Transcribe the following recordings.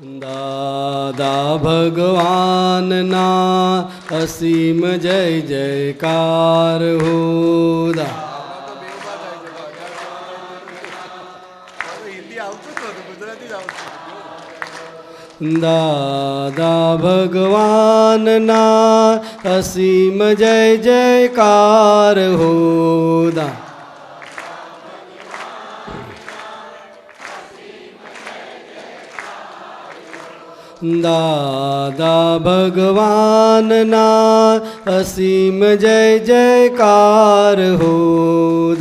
દાદા ભગવાનના અસીમ જય જયકાર હો. દાદા ભગવાનના અસીમ જય જયકાર હો. દાદા ભગવાનના અસીમ જય જયકાર હો.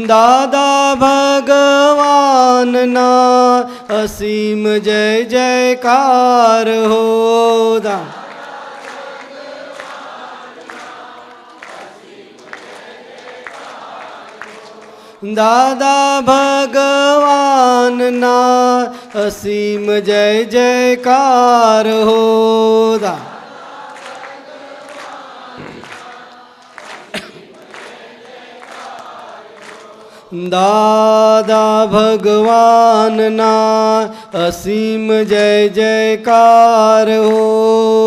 દાદા ભગવાનના અસીમ જય જયકાર હો. દાદા ભગવાનના અસીમ જય જયકાર હો. દાદા ભગવાનના અસીમ જય જયકાર હો.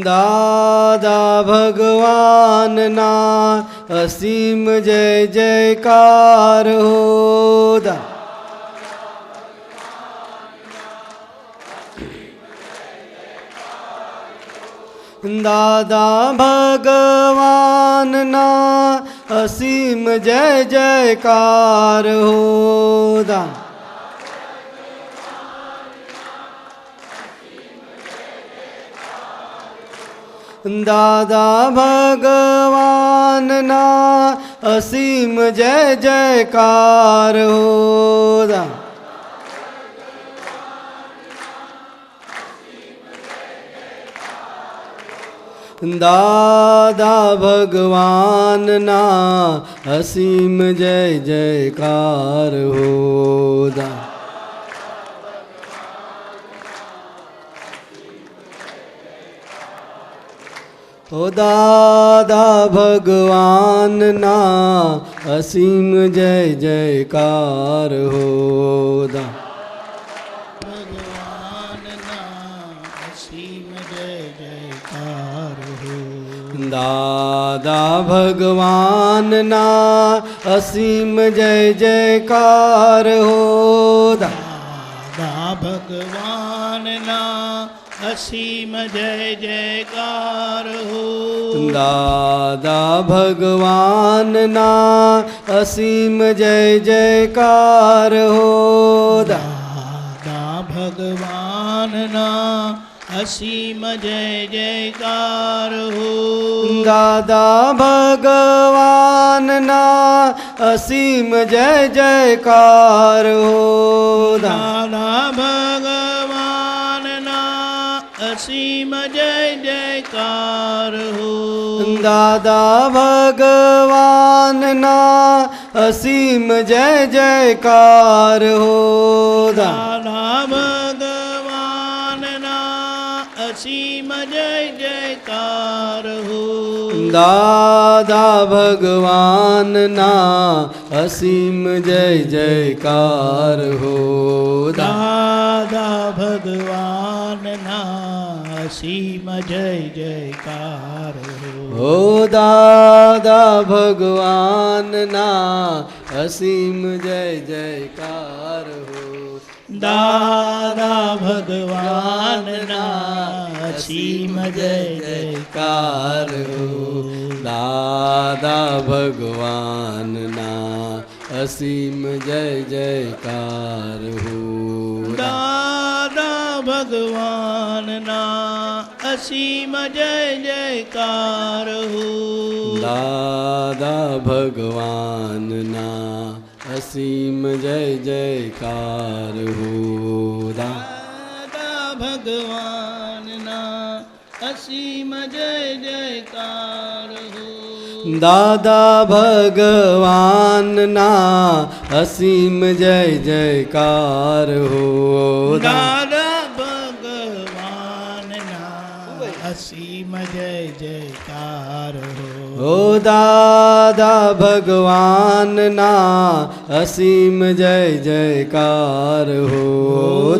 દાદા ભગવાનના અસીમ જય જયકાર હો. દાદા ભગવાનના અસીમ જય જયકાર હો. દાદા ભગવાનના અસીમ જય જયકાર હો. દાદા ભગવાનના અસીમ જય જયકાર હો. ઓ દાદા ભગવાનના અસીમ જય જયકાર હો. દાદા ભગવાનના અસીમ જય જયકાર હો. દાદા ભગવાનના અસીમ જય જયકાર હો. દાદા ભગવાનના અસીમ જય જયકાર હો. દાદા ભગવાનના અસીમ જય જયકાર હો. દાદા ભગવાનના અસીમ જય જયકાર હો. દાદા ભગવાનના અસીમ જય જયકાર હો. દાદા ભગવાનના અસીમ જય જયકાર હો. દાદા ભગવાનના અસીમ જય જયકાર હો. દાદા ભગવાનના અસીમ જય જયકાર હો. દાદા ભગવાનના અસીમ જય જયકાર હો. ઓ દાદા ભગવાનના અસીમ જય જયકાર હો. દાદા ભગવાનના અસીમ જય જયકાર હો. દાદા ભગવાનના અસીમ જય જયકાર હો. દાદા ભગવાનના અસીમ જય જયકાર હો. દાદા ભગવાનના અસીમ જય જયકાર હો. દાદા ભગવાનના અસીમ જય જયકાર હો. દાદા ભગવાનના અસીમ જય જયકાર હો. દાદા ભગવાન અસીમ જય જયકાર હો ઓ દાદા ભગવાનના અસીમ જય જયકાર હો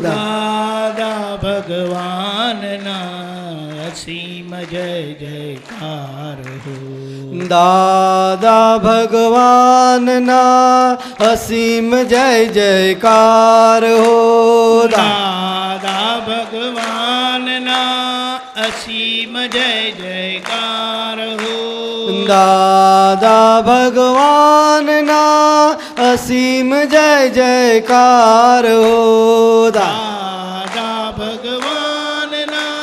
દાદા ભગવાનના અસીમ જય જયકાર હો દાદા ભગવાનના અસીમ જય જયકાર હો દાદા ભગવાનના અસીમ જય જયકાર હો દાદા ભગવાનના અસીમ જય જયકાર હો દાદા ભગવાનના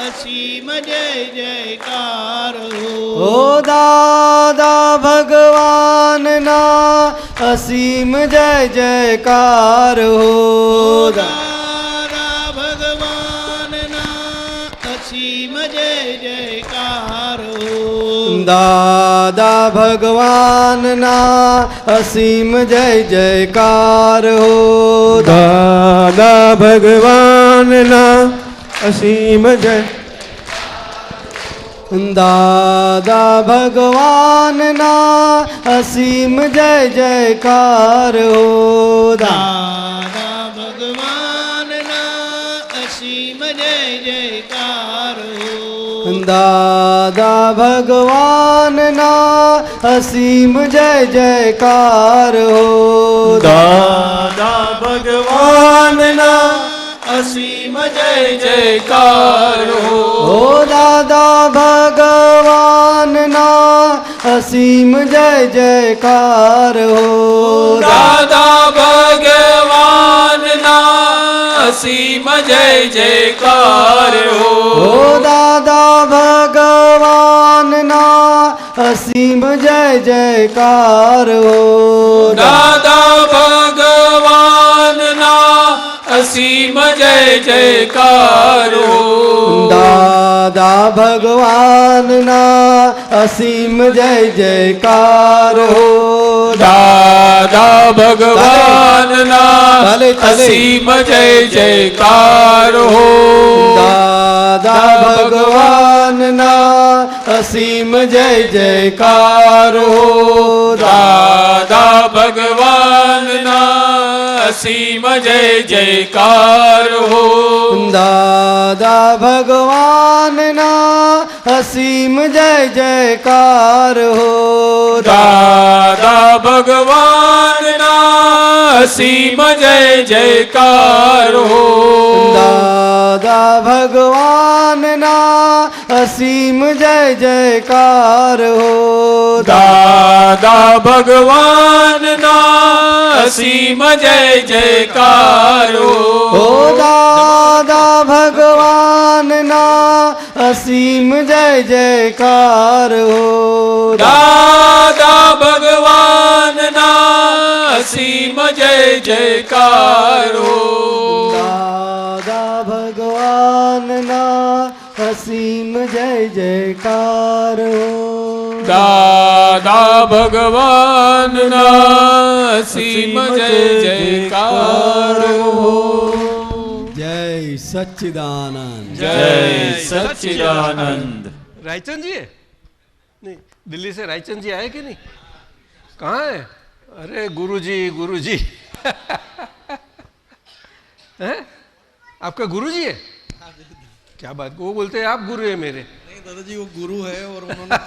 અસીમ જય જયકાર હો ઓ દાદા ભગવાનના અસીમ જય જયકાર હો દાદા ભગવાનના અસીમ જય જયકાર હો દાદા ભગવાનના અસીમ જય જયકાર હો દાદા ભગવાનના અસીમ જય દાદા ભગવાનના અસીમ જય જયકાર હો દાદા ભગવાનના અસીમ જય જયકાર હો દાદા ભગવાનના અસીમ જય જયકાર હો દાદા ભગવાનના અસીમ જય જયકાર હો ઓ દાદા ભગવાનના અસીમ જય જયકાર હો દાદા ભગવાનના અસીમ જય જયકાર હો ઓ દાદા ભગવાનના અસીમ જય જયકાર હો દાદા ભગવાનના અસીમ જય જયકાર હો દાદા ભગવાનના અસીમ જય જયકાર હો દાદા ભગવાનના તલે, તલે. અસીમ જય જયકાર હો દાદા ભગવાનના અસીમ જય જયકાર હો દાદા ભગવાનના અસીમ જય જયકાર હો દાદા ભગવાનના અસીમ જય જયકાર હો દાદા ભગવાનના અસીમ જય જયકાર હો દાદા ભગવાનના અસીમ જય જયકાર હો દાદા ભગવાનના અસીમ જય જયકાર ઓ હો દાદા ભગવાનના અસીમ જય જયકાર હો દાદા ભગવાનના અસીમ જય જયકાર હો દાદા ભગવાનના અસીમ જય જયકાર હો દાદા ભગવાનના અસીમ જય જયકાર હો જય સચ્ચિદાનંદ जय सच्चिदानंद। रायचंद जी है नहीं, दिल्ली से रायचंद जी आए कि नहीं? कहाँ है? अरे गुरुजी गुरुजी हैं? आपका गुरुजी है? क्या बात, वो बोलते हैं आप गुरु है मेरे। नहीं दादाजी वो गुरु है और उन्होंने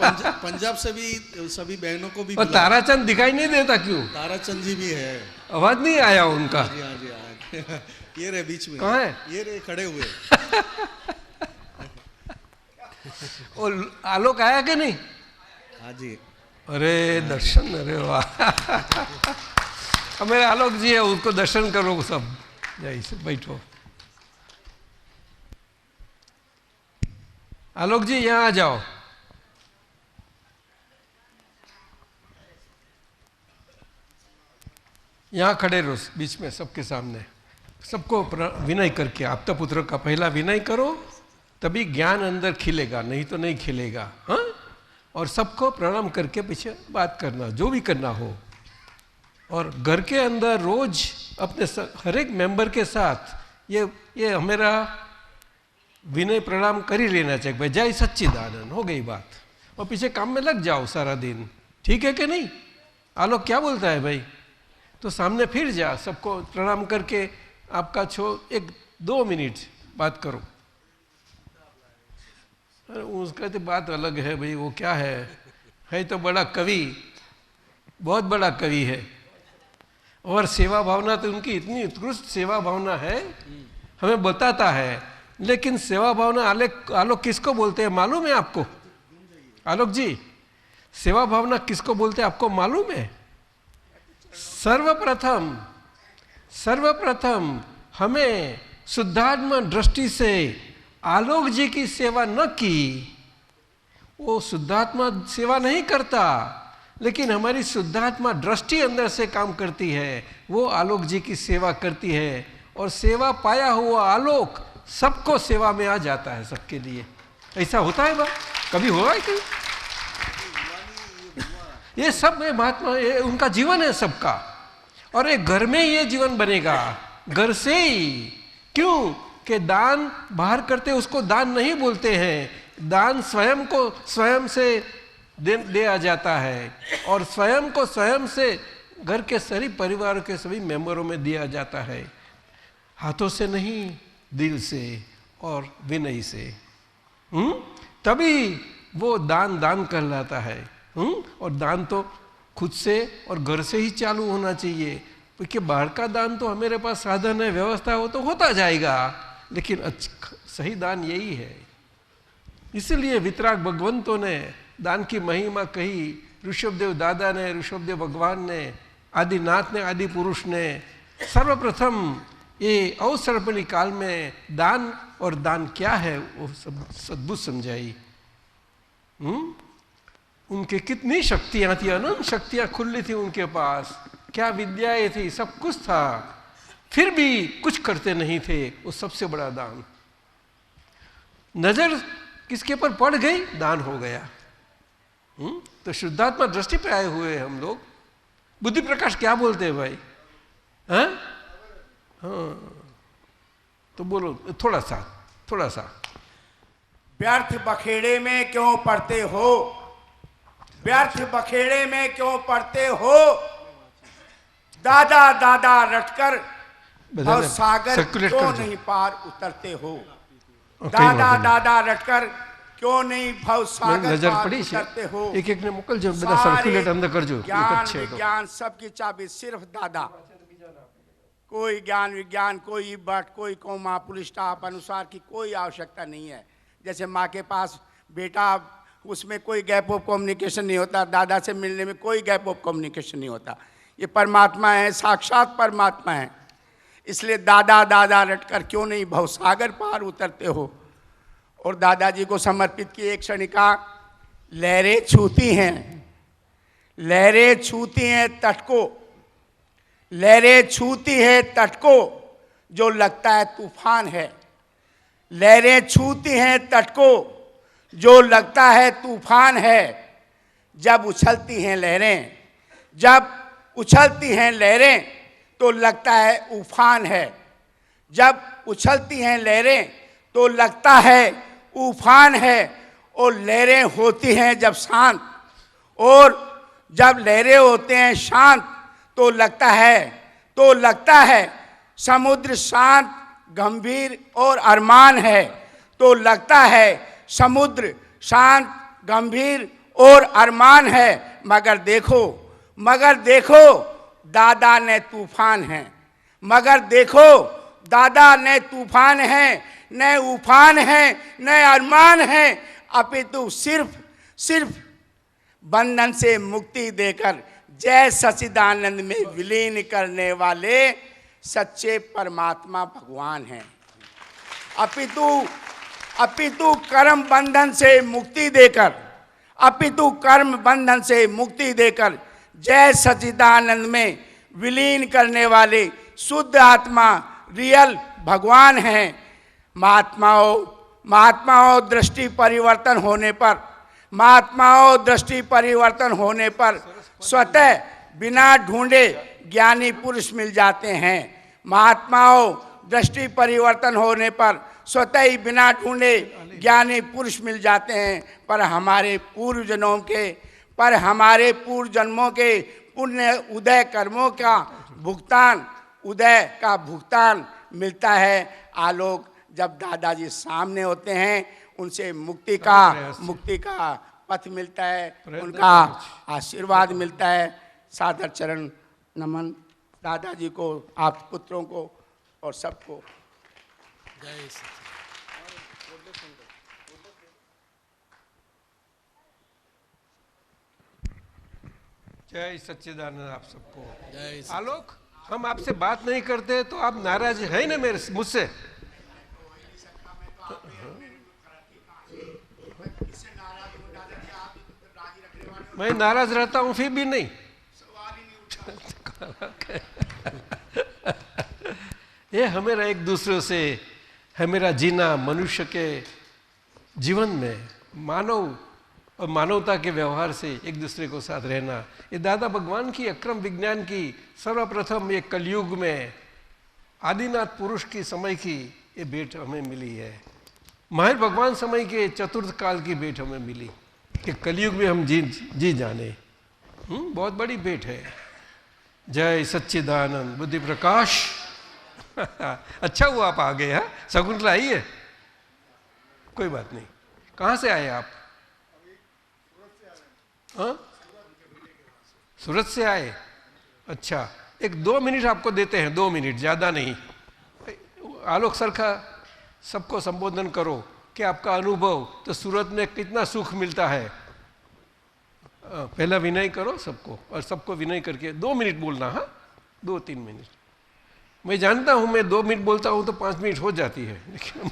पंजाब से भी सभी बहनों को भी और बुलाया। ताराचंद दिखाई नहीं देता क्यों? ताराचंद जी भी है। आवाज नहीं आया उनका। जी हाँ जी हाँ ये रहे बीच में। कहाँ है? ये रहे खड़े हुए। वो आलोक आया कि नहीं? हाँ जी। अरे दर्शन, अरे वाह मेरे आलोक जी है, उनको दर्शन करो सब। जय से बैठो। आलोक जी यहाँ आ जाओ। यहाँ खड़े रहो बीच में सबके सामने। सबको विनय करके आपता पुत्र का पहला विनय करो, तभी ज्ञान अंदर खिलेगा, नहीं तो नहीं खिलेगा। हाँ, और सबको प्रणाम करके पीछे बात करना, जो भी करना हो। और घर के अंदर रोज अपने हर एक मेंबर के साथ ये हमारा विनय प्रणाम कर ही लेना चाहिए, भाई जय सच्चिदानंद, हो गई बात, और पीछे काम में लग जाओ सारा दिन, ठीक है कि नहीं? आलोक क्या बोलता है भाई? तो सामने फिर जा, सबको प्रणाम करके आपका 1-2 मिनट बात करो। उसका तो बात अलग है भाई, वो क्या है तो बड़ा कवि, बहुत बड़ा कवि है, और सेवा भावना तो उनकी इतनी उत्कृष्ट सेवा भावना है, हमें बताता है। लेकिन सेवा भावना आलोक किसको बोलते हैं मालूम है आपको? आलोक जी, सेवा भावना किसको बोलते हैं आपको मालूम है? सर्वप्रथम हमें शुद्धात्मा दृष्टि से आलोक जी की सेवा न की, वो शुद्धात्मा सेवा नहीं करता, लेकिन हमारी शुद्धात्मा दृष्टि अंदर से काम करती है, वो आलोक जी की सेवा करती है, और सेवा पाया हुआ आलोक सबको सेवा में आ जाता है, सबके लिए। ऐसा होता है बा? कभी हुआ है कहीं? ये सब में महात्मा, ये उनका जीवन है सबका, और एक घर में ये जीवन बनेगा, घर से ही। क्यों? कि दान बाहर करते उसको दान नहीं बोलते हैं, दान स्वयं को स्वयं से दे आ जाता है, और स्वयं को स्वयं से घर के सभी परिवार के सभी मेंबरों में दिया जाता है, हाथों से नहीं, दिल से और विनय से। तभी वो दान कहलाता है। और दान तो खुद से और घर से ही चालू होना चाहिए, क्योंकि बाहर का दान तो हमारे पास साधन है, व्यवस्था हो तो होता जाएगा, लेकिन सही दान यही है। इसलिए वितराग भगवंतों ने दान की महिमा कही, ऋषभदेव दादा ने, ऋषभदेव भगवान ने, आदिनाथ ने, आदि पुरुष ने सर्वप्रथम ये अवसर्पणी काल में दान और दान क्या है वो सब सद्बुद्ध समझाई। उनके कितनी शक्तियां थी, अनंत शक्तियां खुली थी उनके पास, क्या विद्याएं थी, सब कुछ था, फिर भी कुछ करते नहीं थे। वो सबसे बड़ा दान, नजर किसके पर पड़ गई, दान हो गया। तो शुद्धात्मा दृष्टि पे आए हुए हम लोग। बुद्धि प्रकाश क्या बोलते हैं भाई? हाँ, तो बोलो थोड़ा सा। व्यर्थ बखेड़े में क्यों पड़ते हो, व्यर्थ बखेड़े में क्यों पड़ते हो, दादा रटकर भव सागर क्यों नहीं पार उतरते हो, दादा रटकर क्यों नहीं भव सागर पार उतरते हो। एक ने मोकल जो બધા सर्कुलेट अंदर कर जो ज्ञान सबकी चाबी सिर्फ दादा। कोई ज्ञान विज्ञान, कोई बट, कोई कोमा, पुलिस स्टॉप अनुसार की कोई आवश्यकता नहीं है। जैसे माँ के पास बेटा, उसमें कोई गैप ऑफ कम्युनिकेशन नहीं होता, दादा से मिलने में कोई गैप ऑफ कम्युनिकेशन नहीं होता। ये परमात्मा है, साक्षात परमात्मा है। इसलिए दादा रटकर क्यों नहीं भवसागर पार उतरते हो। और दादाजी को समर्पित की एक क्षणिका, लहरें छूती हैं तट को, लहरें छूती है तट को, जो लगता है तूफान है। लहरें छूती हैं तट को, जो लगता है तूफान है। जब उछलती हैं लहरें तो लगता है उफान है। जब उछलती हैं लहरें तो लगता है उफान है। और लहरें होती हैं जब शांत, और जब लहरें होते हैं शांत तो लगता है समुद्र शांत, गंभीर और अरमान है। तो लगता है समुद्र शांत, गंभीर और अरमान है। मगर देखो दादा ने तूफान है। मगर देखो दादा ने तूफान है, न उफान है, न अरमान है, अपितु सिर्फ बंधन से मुक्ति देकर जय सच्चिदानंद में विलीन करने वाले सच्चे परमात्मा भगवान हैं। अपितु कर्म बंधन से मुक्ति देकर जय सच्चिदानंद में विलीन करने वाले शुद्ध आत्मा रियल भगवान हैं। महात्माओं दृष्टि परिवर्तन होने पर स्वतः बिना ढूंढे ज्ञानी पुरुष मिल जाते हैं। महात्माओं दृष्टि परिवर्तन होने पर स्वतः ही बिना ढूंढे ज्ञानी पुरुष मिल जाते हैं, पर हमारे पूर्व जन्मों के पुण्य उदय कर्मों का भुगतान मिलता है। आलोक जब दादाजी सामने होते हैं, उनसे मुक्ति का पथ मिलता है, उनका आशीर्वाद मिलता है। सादर चरण नमन दादाजी को, आप पुत्रों को और सबको। जय सच्चिदानंद आप सबको। आलोक, हम आपसे बात नहीं करते तो आप नाराज है ना मुझसे? मैं नाराज रहता हूं फिर भी नहीं। ये हमेरा एक दूसरे से है, मेरा जीना, मनुष्य के जीवन में मानव और मानवता के व्यवहार से एक दूसरे को साथ रहना, ये दादा भगवान की अक्रम विज्ञान की सर्वप्रथम ये कलयुग में आदिनाथ पुरुष की समय की ये भेंट हमें मिली है। माहिर भगवान समय के चतुर्थ काल की भेंट हमें मिली कि कलयुग में हम जी जाने। बहुत बड़ी भेंट है। जय सच्चिदानंद बुद्धि प्रकाश। अच्छा हुआ आप आ गए। शकुंतला आई है? कोई बात नहीं। कहाँ से आए आप? सूरत से आए? अच्छा, 2 मिनट आपको देते हैं, 2 मिनट, ज़्यादा नहीं। आलोक सर का सबको संबोधन करो कि आपका अनुभव तो सूरत में कितना सुख मिलता है। पहला विनय करो सबको, और सबको विनय करके 2 मिनट बोलना। 2-3 मिनट। मैं जानता हूँ मैं 2 मिनट बोलता हूँ तो 5 मिनट हो जाती है, लेकिन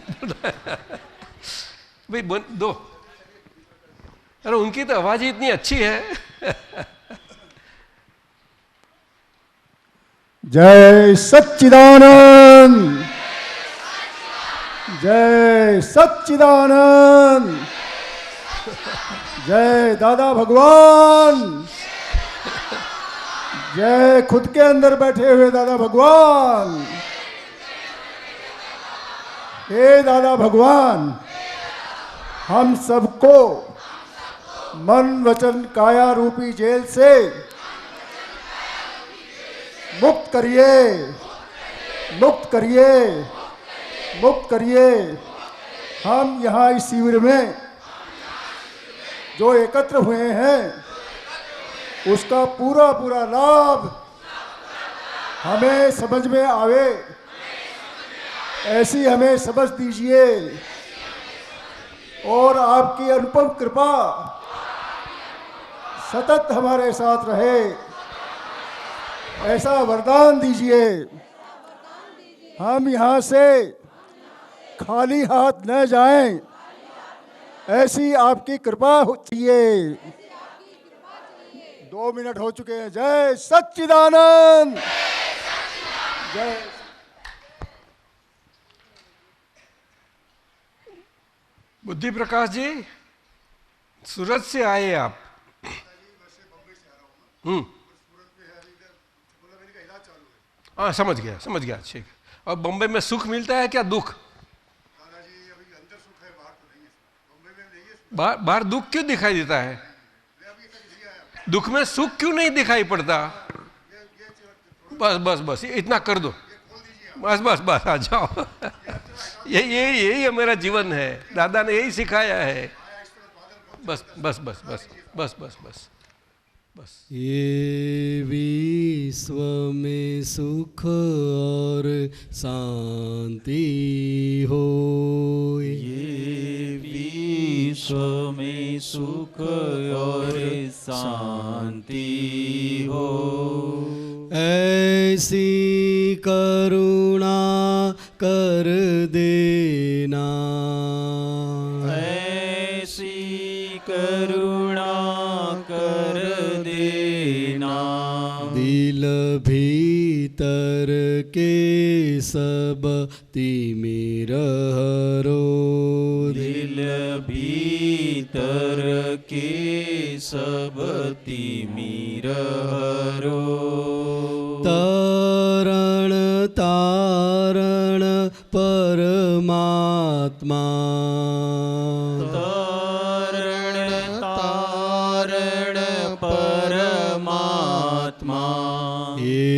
भाई 2। अरे उनकी तो आवाज ही इतनी अच्छी है। जय सच्चिदानंद, जय सच्चिदानंद, जय दादा भगवान, जय खुद के अंदर बैठे हुए दादा भगवान। हे दादा भगवान, हम सबको मन वचन काया रूपी जेल से मुक्त करिए, मुक्त करिए, मुक्त करिए। हम यहाँ इस शिविर में जो एकत्र हुए हैं, उसका पूरा पूरा लाभ हमें समझ में आवे, ऐसी हमें समझ दीजिए। और आपकी अनुपम कृपा सतत हमारे साथ रहे, ऐसा वरदान दीजिए। हम यहाँ से खाली हाथ न जाएं, ऐसी आपकी कृपा चाहिए। 2 मिनट हो चुके हैं। जय सच्चिदानंद, जय। बुद्धि प्रकाश जी, सूरत से आए आप? हाँ, समझ गया, ठीक। और बम्बई में सुख मिलता है क्या दुख? बाहर दुख क्यों दिखाई देता है? दुख में सुख क्यों नहीं दिखाई पड़ता? बस इतना कर दो। बस आ जाओ। यही मेरा जीवन है। दादा ने यही सिखाया है। बस। ये विश्व में सुख और शांति हो, ये विश्व में सुख और शांति हो, ऐसी करुणा कर देना, ऐसी करुणा कर देना, दिल भीतर के सब तिमिर हरो, दिल भीतर के सब तिमिर हरो, तरण तार તારણ પરમાત્મા તારણ પરમાત્મા ये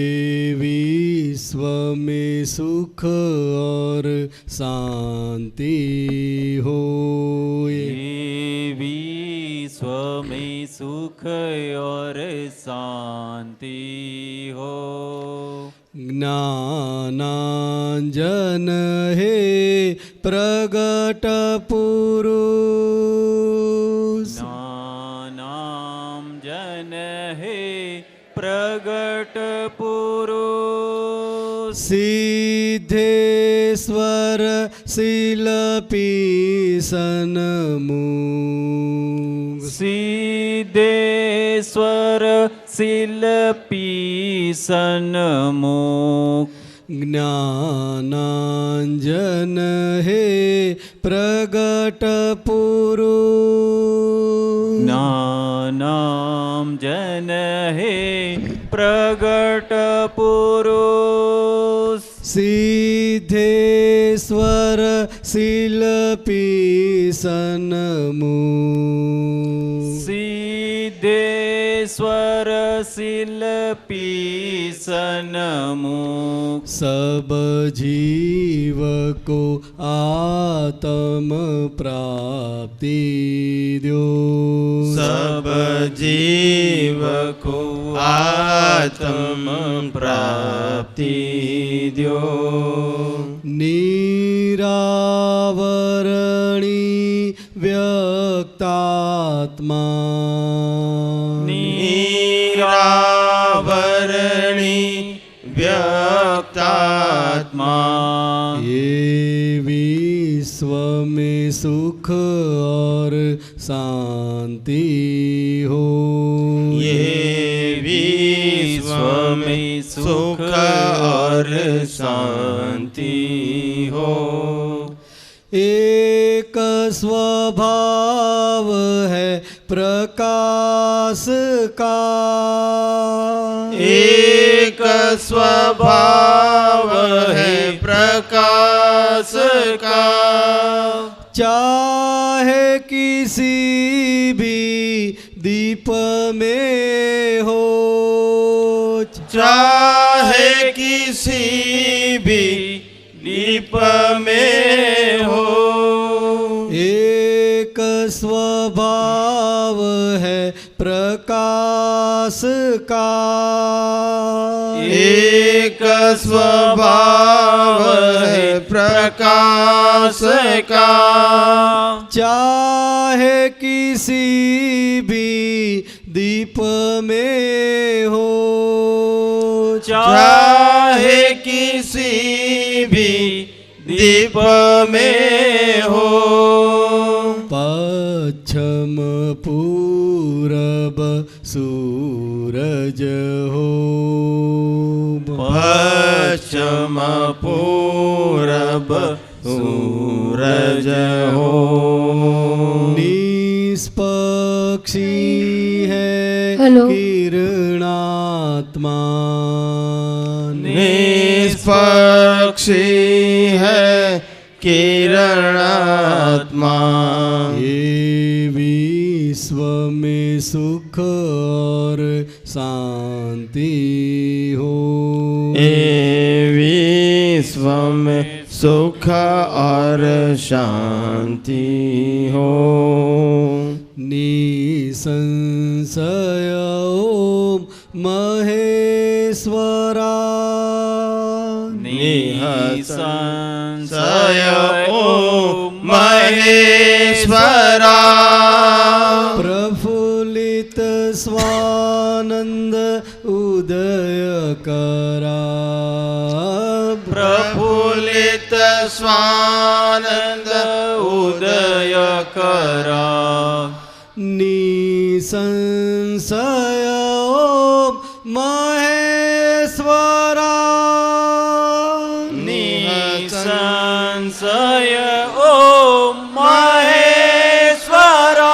विश्व में सुख और शांति हो विश्व में सुख और शांति हो ज्ञानांजन हे प्रगट पुरुष नाम जन है प्रगट पुरुष सिद्धेश्वर शिल्पी सन्मुख सिद्धेश्वर शिल्पी सन्मुख ज्ञानांजन हे प्रगट पुरुष नाम जन है प्रगट पुरुष सिद्धेश्वर शिल्पी सन्मुख सिद्धेश्वर शिल्पी सन्मुख सब जीव को आत्म प्राप्ति दो सब जीव को आत्म प्राप्ति द्यो निरावरणी व्यक्तात्मा निरावरणी व्यक्तात्मा ये विश्व में सुख और शांति हो ये विश्व में सुख और शांति हो एक स्वभाव है प्रकाश का एक स्वभाव है प्रकाश का चाहे किसी भी दीप में हो चाहे किसी भी दीप में हो एक स्वभाव है प्रकाश का एक स्वभाव है प्रकाश का चाहे किसी भी दीप में हो चाहे किसी भी दीप में हो पश्चिम पूरब सूरज हो पश्चिम पूरब सूरज हो निष्पक्षी है हेलो। किरणात्मा निष्पक्षी है किरणात्मा ये विश्व में सुख और शांति हो ये विश्व में सुख और शांति हो निसंशय ओम महेश्वरा निःसंशय ओम महेश्वरा प्रफुल्लित स्वानंद उदय करा प्रफुल्लित स्वानंद उदय करा निसंशय ओम महेश्वरा निःसंशय ओम महेश्वरा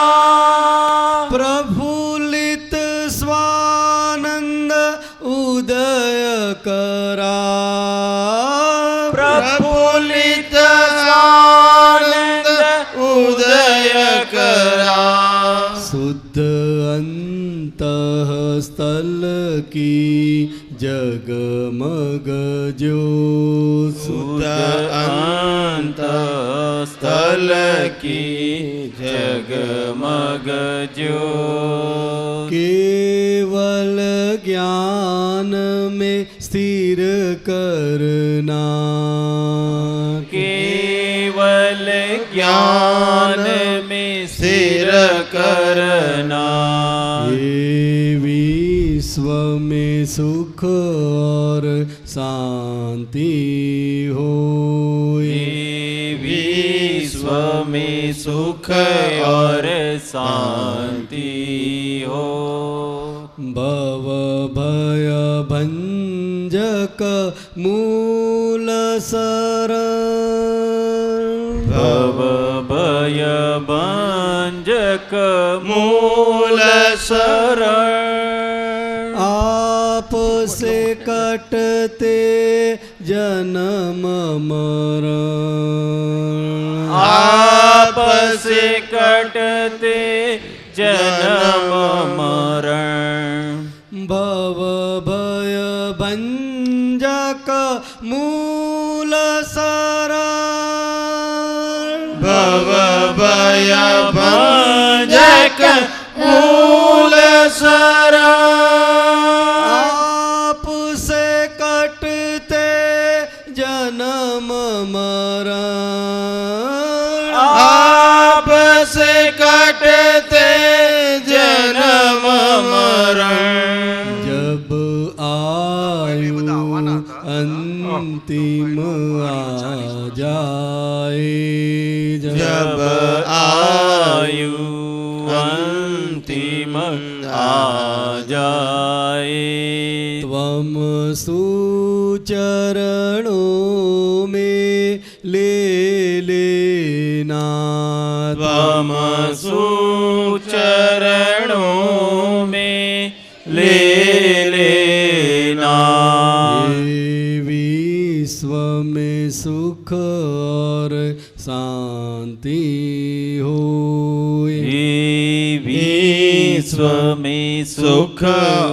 प्रफुल्लित स्वानंद उदय करा प्रफुल्लित आनंद उदय करा। शुद्ध अंतः स्थल की जगमग ज्योत। शुद्ध अंत स्थल की जगमग ज्योत। केवल ज्ञान में स्थिर करना। केवल ज्ञान में स्थिर करना। ये विश्व में सुख और शांति हो। विश्व में सुख और शांति हो। भव भय भंजक मूल शरण। भव भय भंजक मूल शरण। आप से कटते जन्म मरण। आप से कटते जन्म मरण। भव भय भंजक मूल शरण। भव भय भंजक मूल शरण। आप से कटते जन्म मरण। आप से कटते जन्म मरण। जब आयु अंतिम आ जाए। जब आयु अंतिम आ जाए। त्वम सुचरणों में ले लेना। त्वम सुचरणों में ले लेना। ये विश्व में सुख और शांति हो। विश्व में सुख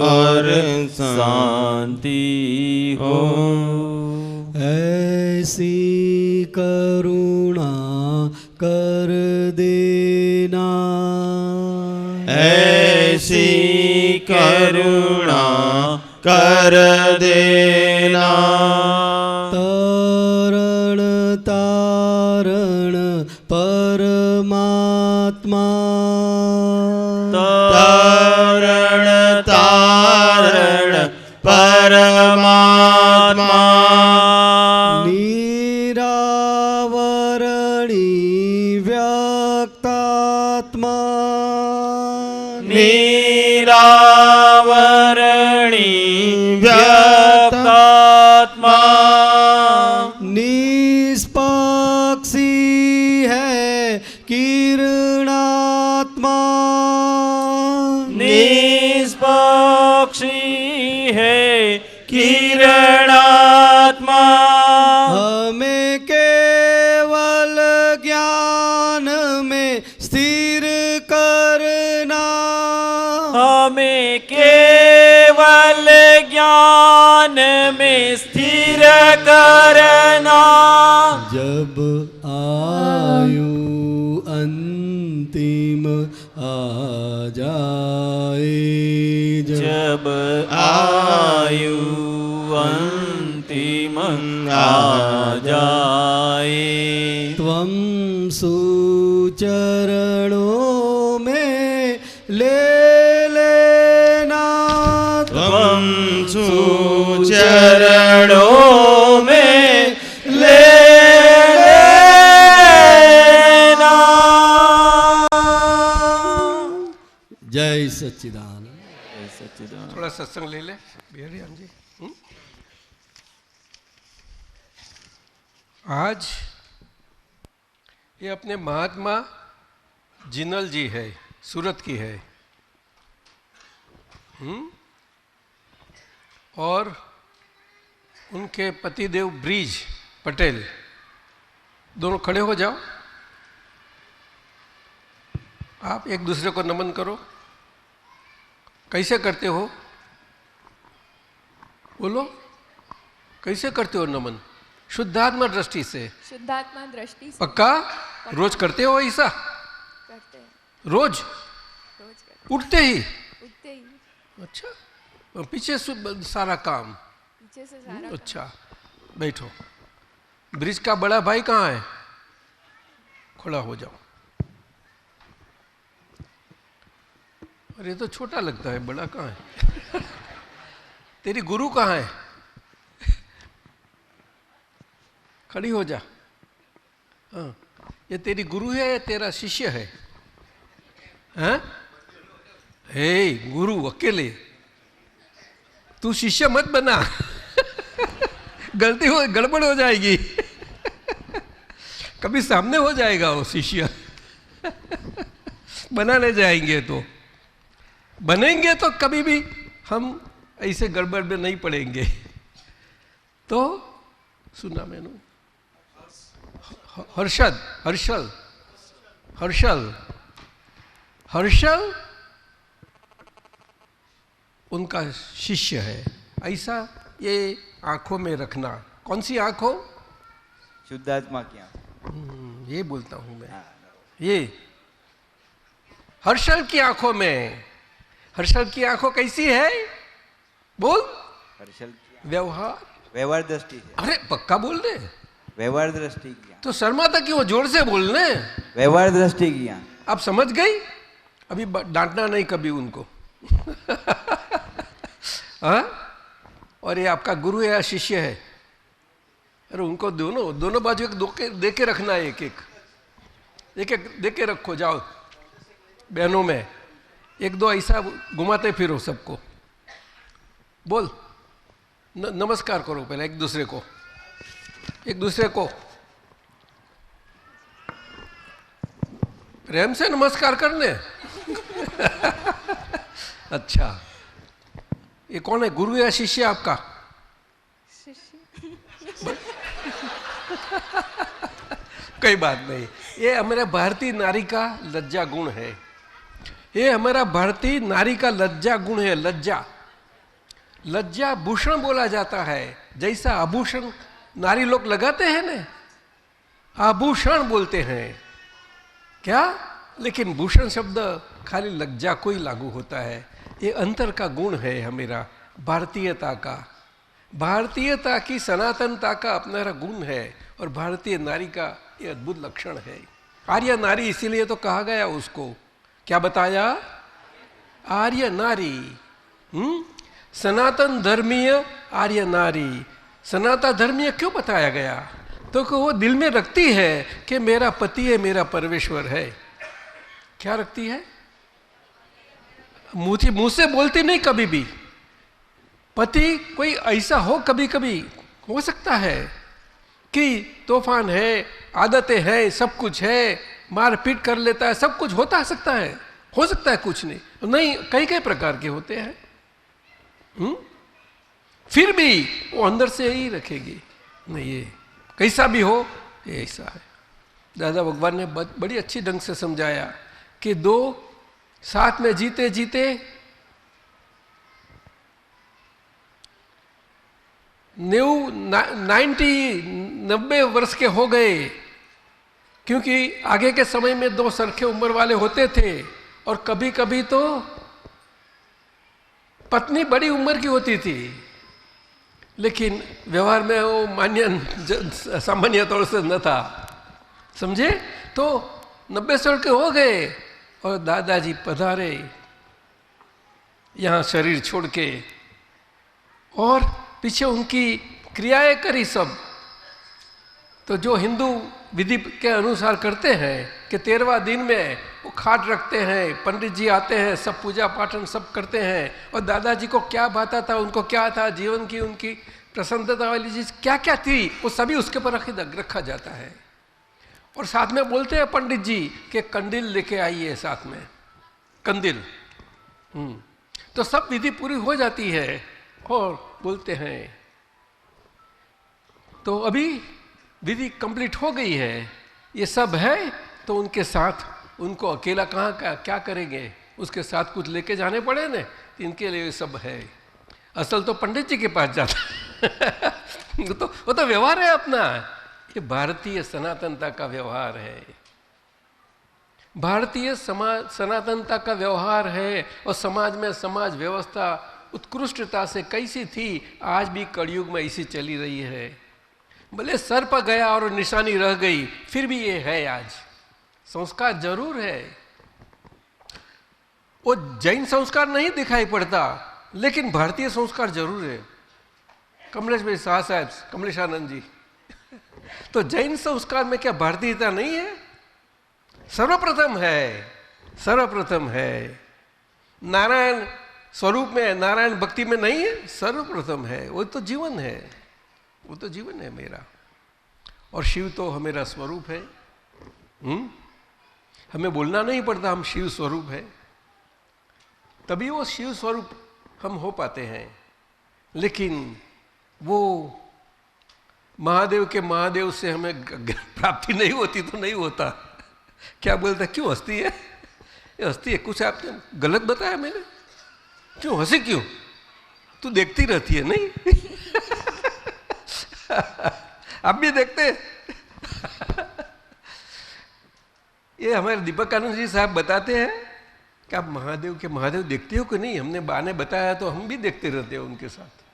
और शांति हो। ऐसी करुणा कर देना। ऐसी करुणा कर देना। तरण तारण परमात्मा। तारण तारण परमात्मा। निरावरणी व्यक्तात्मा। निरावरणी व्यक्तात्मा। निष्पक्षी है किरणात्मा। निष्पक्षी है किरणात्मा। हमें केवल ज्ञान में स्थिर करना। हमें केवल ज्ञान में स्थिर करना। जब आयु अंतिम आ जाए। जब आयु अंतिम आ जाए। त्वं सुचरणों में ले लेना। त्वं सुचरणों में ले लेना। जय सच्चिदानंद। थोड़ा सत्संग ले ले बिहारी राम जी। आज ये अपने महात्मा जिनल जी है, सूरत की है। और उनके पतिदेव ब्रिज पटेल, दोनों खड़े हो जाओ। आप एक दूसरे को नमन करो। कैसे करते हो? बोलो, कैसे करते हो नमन? शुद्धात्मा दृष्टि से। शुद्धात्मा दृष्टि से। पक्का? रोज करते हो ऐसा? करते हैं। रोज? रोज करते उठते ही? उठते ही। अच्छा, और पीछे सारा काम? पीछे से सारा अच्छा, बैठो। ब्रिज का बड़ा भाई कहाँ है? खड़ा हो जाओ। अरे तो छोटा लगता है, बड़ा कहाँ है? तेरी गुरु कहाँ है? खड़ी हो जा। हाँ, ये तेरी गुरु है या तेरा शिष्य है? हाँ? हे गुरु अकेले, तू शिष्य मत बना। गलती हो, गड़बड़ हो जाएगी। कभी सामने हो जाएगा वो शिष्य। बनाने जाएंगे तो बनेंगे तो कभी भी हम ऐसे गड़बड़ में नहीं पड़ेंगे। तो सुना मैंने, हर्षद, हर्षल, हर्षल, हर्षल उनका शिष्य है। ऐसा ये आंखों में रखना। कौन सी आंखों? शुद्धात्मा की आंख। ये बोलता हूं मैं। ये हर्षल की आंखों में। हर्षल की आंखों कैसी है? बोल। हर्षल की व्यवहार, व्यवहार दृष्टि से। अरे पक्का बोल दे। व्यवहार दृष्टि की आंख। तो शर्माता क्यों? जोर से बोलने। व्यवहार दृष्टि की आंख। आप समझ गई? अभी डांटना नहीं कभी उनको। हाँ? और ये आपका गुरु है या शिष्य है? अरे उनको दोनों बाजू एक दे के रखना है। एक एक दे के रखो। जाओ बहनों में एक दो ऐसा घुमाते फिरो सबको। बोल, नमस्कार करो पहले एक दूसरे को। एक दूसरे को प्रेम से नमस्कार करने। अच्छा, ये कौन है? गुरु या शिष्य आपका? कोई बात नहीं, ये हमारे भारतीय नारी का लज्जा गुण है। ये हमारा भारतीय नारी का लज्जा गुण है। लज्जा, लज्जा भूषण बोला जाता है। जैसा आभूषण नारी लोग लगाते हैं ना, आभूषण बोलते हैं क्या? लेकिन भूषण शब्द खाली लज्जा को ही लागू होता है। ये अंतर का गुण है हमारा भारतीयता का। भारतीयता की सनातनता का अपना गुण है और भारतीय नारी का ये अद्भुत लक्षण है। आर्य नारी इसीलिए तो कहा गया उसको। क्या बताया? आर्य नारी। सनातन धर्मीय आर्य नारी। सनातन धर्मीय क्यों बताया गया? तो वो दिल में रखती है कि मेरा पति है, मेरा परमेश्वर है। क्या रखती है? मुंह से बोलती नहीं कभी भी। पति कोई ऐसा हो, कभी कभी हो सकता है कि तूफान है, आदतें हैं, सब कुछ है, मारपीट कर लेता है, सब कुछ होता सकता है। हो सकता है कुछ नहीं, कई कई प्रकार के होते हैं। फिर भी वो अंदर से ही रखेगी। नहीं, ये कैसा भी हो, ये ऐसा है। दादा भगवान ने बड़ी अच्छी ढंग से समझाया कि दो साथ में जीते जीते 90 वर्ष के हो गए, क्योंकि आगे के समय में दो सरखे उम्र वाले होते थे और कभी कभी तो पत्नी बड़ी उम्र की होती थी, लेकिन व्यवहार में वो मान्य सामान्य तौर से न था। समझे? तो 90 साल के हो गए और दादाजी पधारे यहाँ शरीर छोड़ के, और पीछे उनकी क्रियाएं करी सब। तो जो हिंदू विधि के अनुसार करते हैं कि 13वां दिन में वो खाट रखते हैं, पंडित जी आते हैं, सब पूजा पाठन सब करते हैं। और दादाजी को क्या भाता था, उनको क्या था, जीवन की उनकी प्रसन्नता वाली चीज क्या क्या थी, वो सभी उसके पर रखा जाता है। और साथ में बोलते हैं पंडित जी कि कंदिल लेके आइए साथ में, कंदिल। तो सब विधि पूरी हो जाती है और बोलते हैं। तो अभी विधि कंप्लीट हो गई है, ये सब है, तो उनके साथ उनको अकेला कहाँ क्या करेंगे, उसके साथ कुछ लेके जाने पड़े ना, इनके लिए सब है। असल तो पंडित जी के पास जाता वो तो व्यवहार है अपना, ये भारतीय सनातनता का व्यवहार है, भारतीय समाज सनातनता का व्यवहार है। और समाज में समाज व्यवस्था उत्कृष्टता से कैसी थी, आज भी कलयुग में ऐसी चली रही है। भले सर पर गया और निशानी रह गई, फिर भी ये है, आज संस्कार जरूर है। वो जैन संस्कार नहीं दिखाई पड़ता, लेकिन भारतीय संस्कार जरूर है। कमलेश भाई शाह साहब, कमलेशानंद जी, तो जैन संस्कार में क्या भारतीयता नहीं है? सर्वप्रथम है, सर्वप्रथम है। नारायण स्वरूप में, नारायण भक्ति में नहीं है, सर्वप्रथम है। वो तो जीवन है, वो तो जीवन है मेरा। और शिव तो मेरा स्वरूप है। हमें बोलना नहीं पड़ता हम शिव स्वरूप है, तभी वो शिव स्वरूप हम हो पाते हैं। लेकिन वो महादेव के महादेव से हमें प्राप्ति नहीं होती तो नहीं होता। क्या बोलता, क्यों हंसती है? ये हंसती है, कुछ आपने गलत बताया मैंने? क्यों हंसी, क्यों? तू देखती रहती है नहीं? आप भी देखते? ये हमारे दीपक आनंद जी साहब बताते हैं कि आप महादेव के महादेव देखते हो कि नहीं? हमने बाने बताया तो हम भी देखते रहते हैं उनके साथ।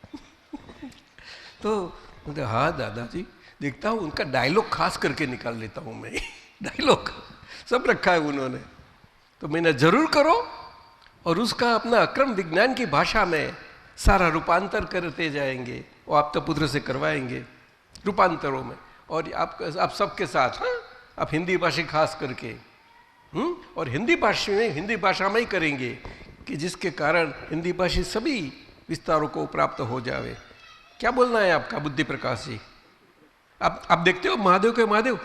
तो हाँ दादाजी देखता हूँ, उनका डायलॉग खास करके निकाल लेता हूँ मैं। डायलॉग सब रखा है उन्होंने, तो मैंने जरूर करो। और उसका अपना अक्रम विज्ञान की भाषा में सारा रूपांतर करते जाएंगे, वो आप तो पुत्र से करवाएंगे रूपांतरों में। और आप सबके साथ, हाँ, आप हिंदी भाषी खास करके, और हिंदी भाषा में ही करेंगे कि जिसके कारण हिंदी भाषी सभी विस्तारों को प्राप्त हो जावे। क्या बोलना है आपका बुद्धि प्रकाश जी? आप देखते हो महादेव के महादेव?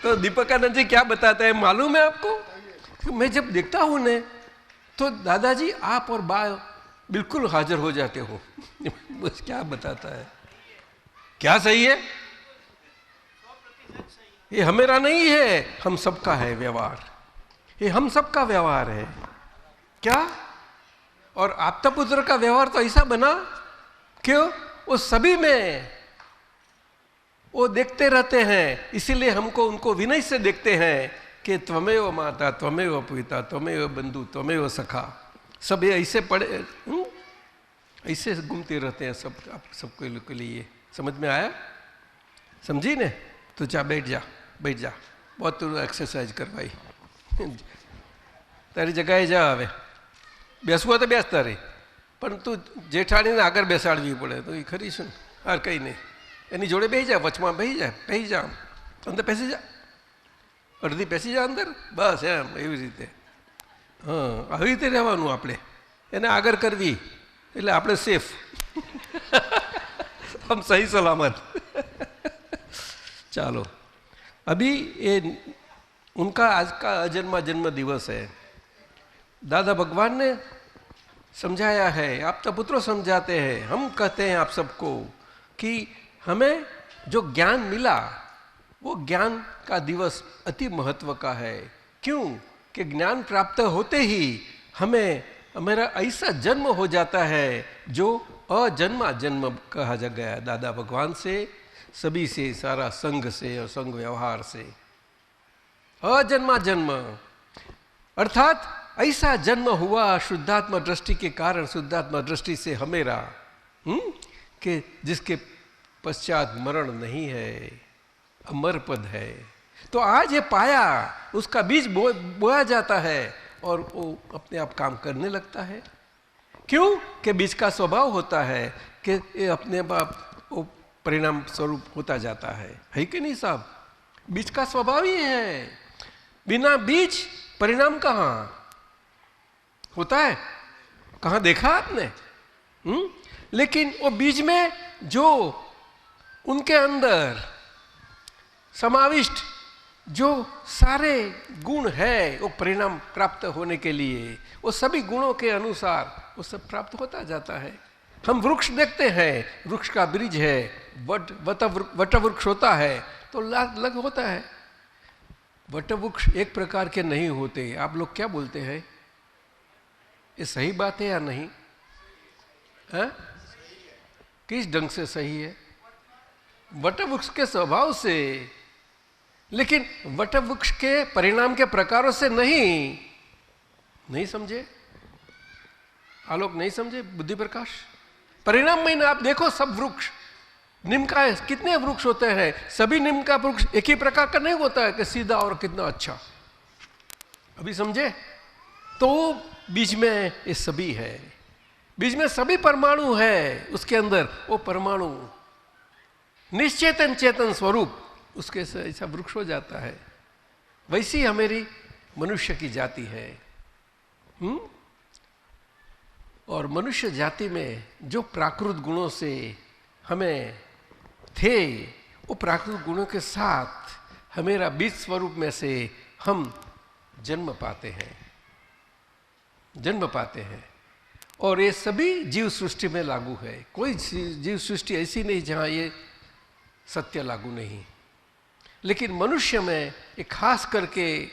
तो दीपकानंद जी क्या बताते हैं मालूम है आपको? कि मैं जब देखता हूं ने, तो दादाजी आप और बा बिल्कुल हाजिर हो जाते हो। बस क्या बताता है, क्या सही है? ये हमेरा नहीं है, हम सबका है व्यवहार, ये हम सबका व्यवहार है। क्या? और आपता पुत्र का व्यवहार तो ऐसा बना, क्यों? वो सभी में वो देखते रहते हैं, इसीलिए हमको उनको विनय से देखते हैं कि त्वमेव माता, त्वमेव पिता, त्वमेव बंधु, त्वमेव सखा। सब ये ऐसे पढ़े, ऐसे घूमते रहते हैं सब, सबके लिए। समझ में आया? समझी ने? तो जा बैठ जा, बैठ जा, बहुत तू एक्सरसाइज करवाई। तारी जगह जा, હવે બેસવું તો બેસતા રહી, પણ તું જેઠાણીને આગળ બેસાડવી પડે, તો એ ખરી શું? હાર કંઈ નહીં, એની જોડે બેસી જા, વચમાં બેસી જા, અંદર બેસી જા, અડધી બેસી જા અંદર, બસ એમ, એવી રીતે. હા, આવી રીતે રહેવાનું આપણે, એને આગળ કરવી એટલે આપણે સેફ, हम सही सलामत। चलो, अभी ये उनका आज का अजन्मा जन्म दिवस है। दादा भगवान ने समझाया है, आप तो पुत्रों समझाते हैं, हम कहते हैं आप सबको कि हमें जो ज्ञान मिला वो ज्ञान का दिवस अति महत्व का है। क्यों? कि ज्ञान प्राप्त होते ही हमें हमारा ऐसा जन्म हो जाता है जो अजन्मा जन्म कहा जा गया दादा भगवान से, सभी से, सारा संघ से और संघ व्यवहार से। अजन्मा जन्म अर्थात ऐसा जन्म हुआ शुद्धात्मा दृष्टि के कारण, शुद्धात्मा दृष्टि से हमेरा, कि जिसके पश्चात मरण नहीं है, अमर पद है। तो आज ये पाया, उसका बीज बोया जाता है और वो अपने आप काम करने लगता है। क्यों? कि बीज का स्वभाव होता है कि ये अपने आप वो परिणाम स्वरूप होता जाता है कि नहीं साहब? बीज का स्वभाव ही है, बिना बीज परिणाम कहाँ होता है? कहाँ देखा आपने? लेकिन वो बीज में जो उनके अंदर समाविष्ट जो सारे गुण है, वो परिणाम प्राप्त होने के लिए वो सभी गुणों के अनुसार वो सब प्राप्त होता जाता है। हम वृक्ष देखते हैं, वृक्ष का बीज है, वट वृक्ष होता है तो लग होता है। वट वृक्ष एक प्रकार के नहीं होते। आप लोग क्या बोलते हैं, ये सही बात है या नहीं है? किस ढंग से सही है? वट वृक्ष के स्वभाव से, लेकिन वट वृक्ष के परिणाम के प्रकारों से नहीं समझे? आलोक नहीं समझे? बुद्धि प्रकाश परिणाम में आप देखो, सब वृक्ष नीम का है, कितने वृक्ष होते हैं? सभी नीम का वृक्ष एक ही प्रकार का नहीं होता है कि सीधा और कितना अच्छा। अभी समझे? तो बीज में ये सभी है, बीज में सभी परमाणु है, उसके अंदर वो परमाणु निश्चेतन चेतन स्वरूप उसके से ऐसा वृक्ष हो जाता है। वैसी हमारी मनुष्य की जाति है। और मनुष्य जाति में जो प्राकृत गुणों से हमें थे, वो प्राकृत गुणों के साथ हमारा बीज स्वरूप में से हम जन्म पाते हैं। और ये सभी जीव सृष्टि में लागू है। कोई जीव सृष्टि ऐसी नहीं जहाँ ये सत्य लागू नहीं। लेकिन मनुष्य में एक खास करके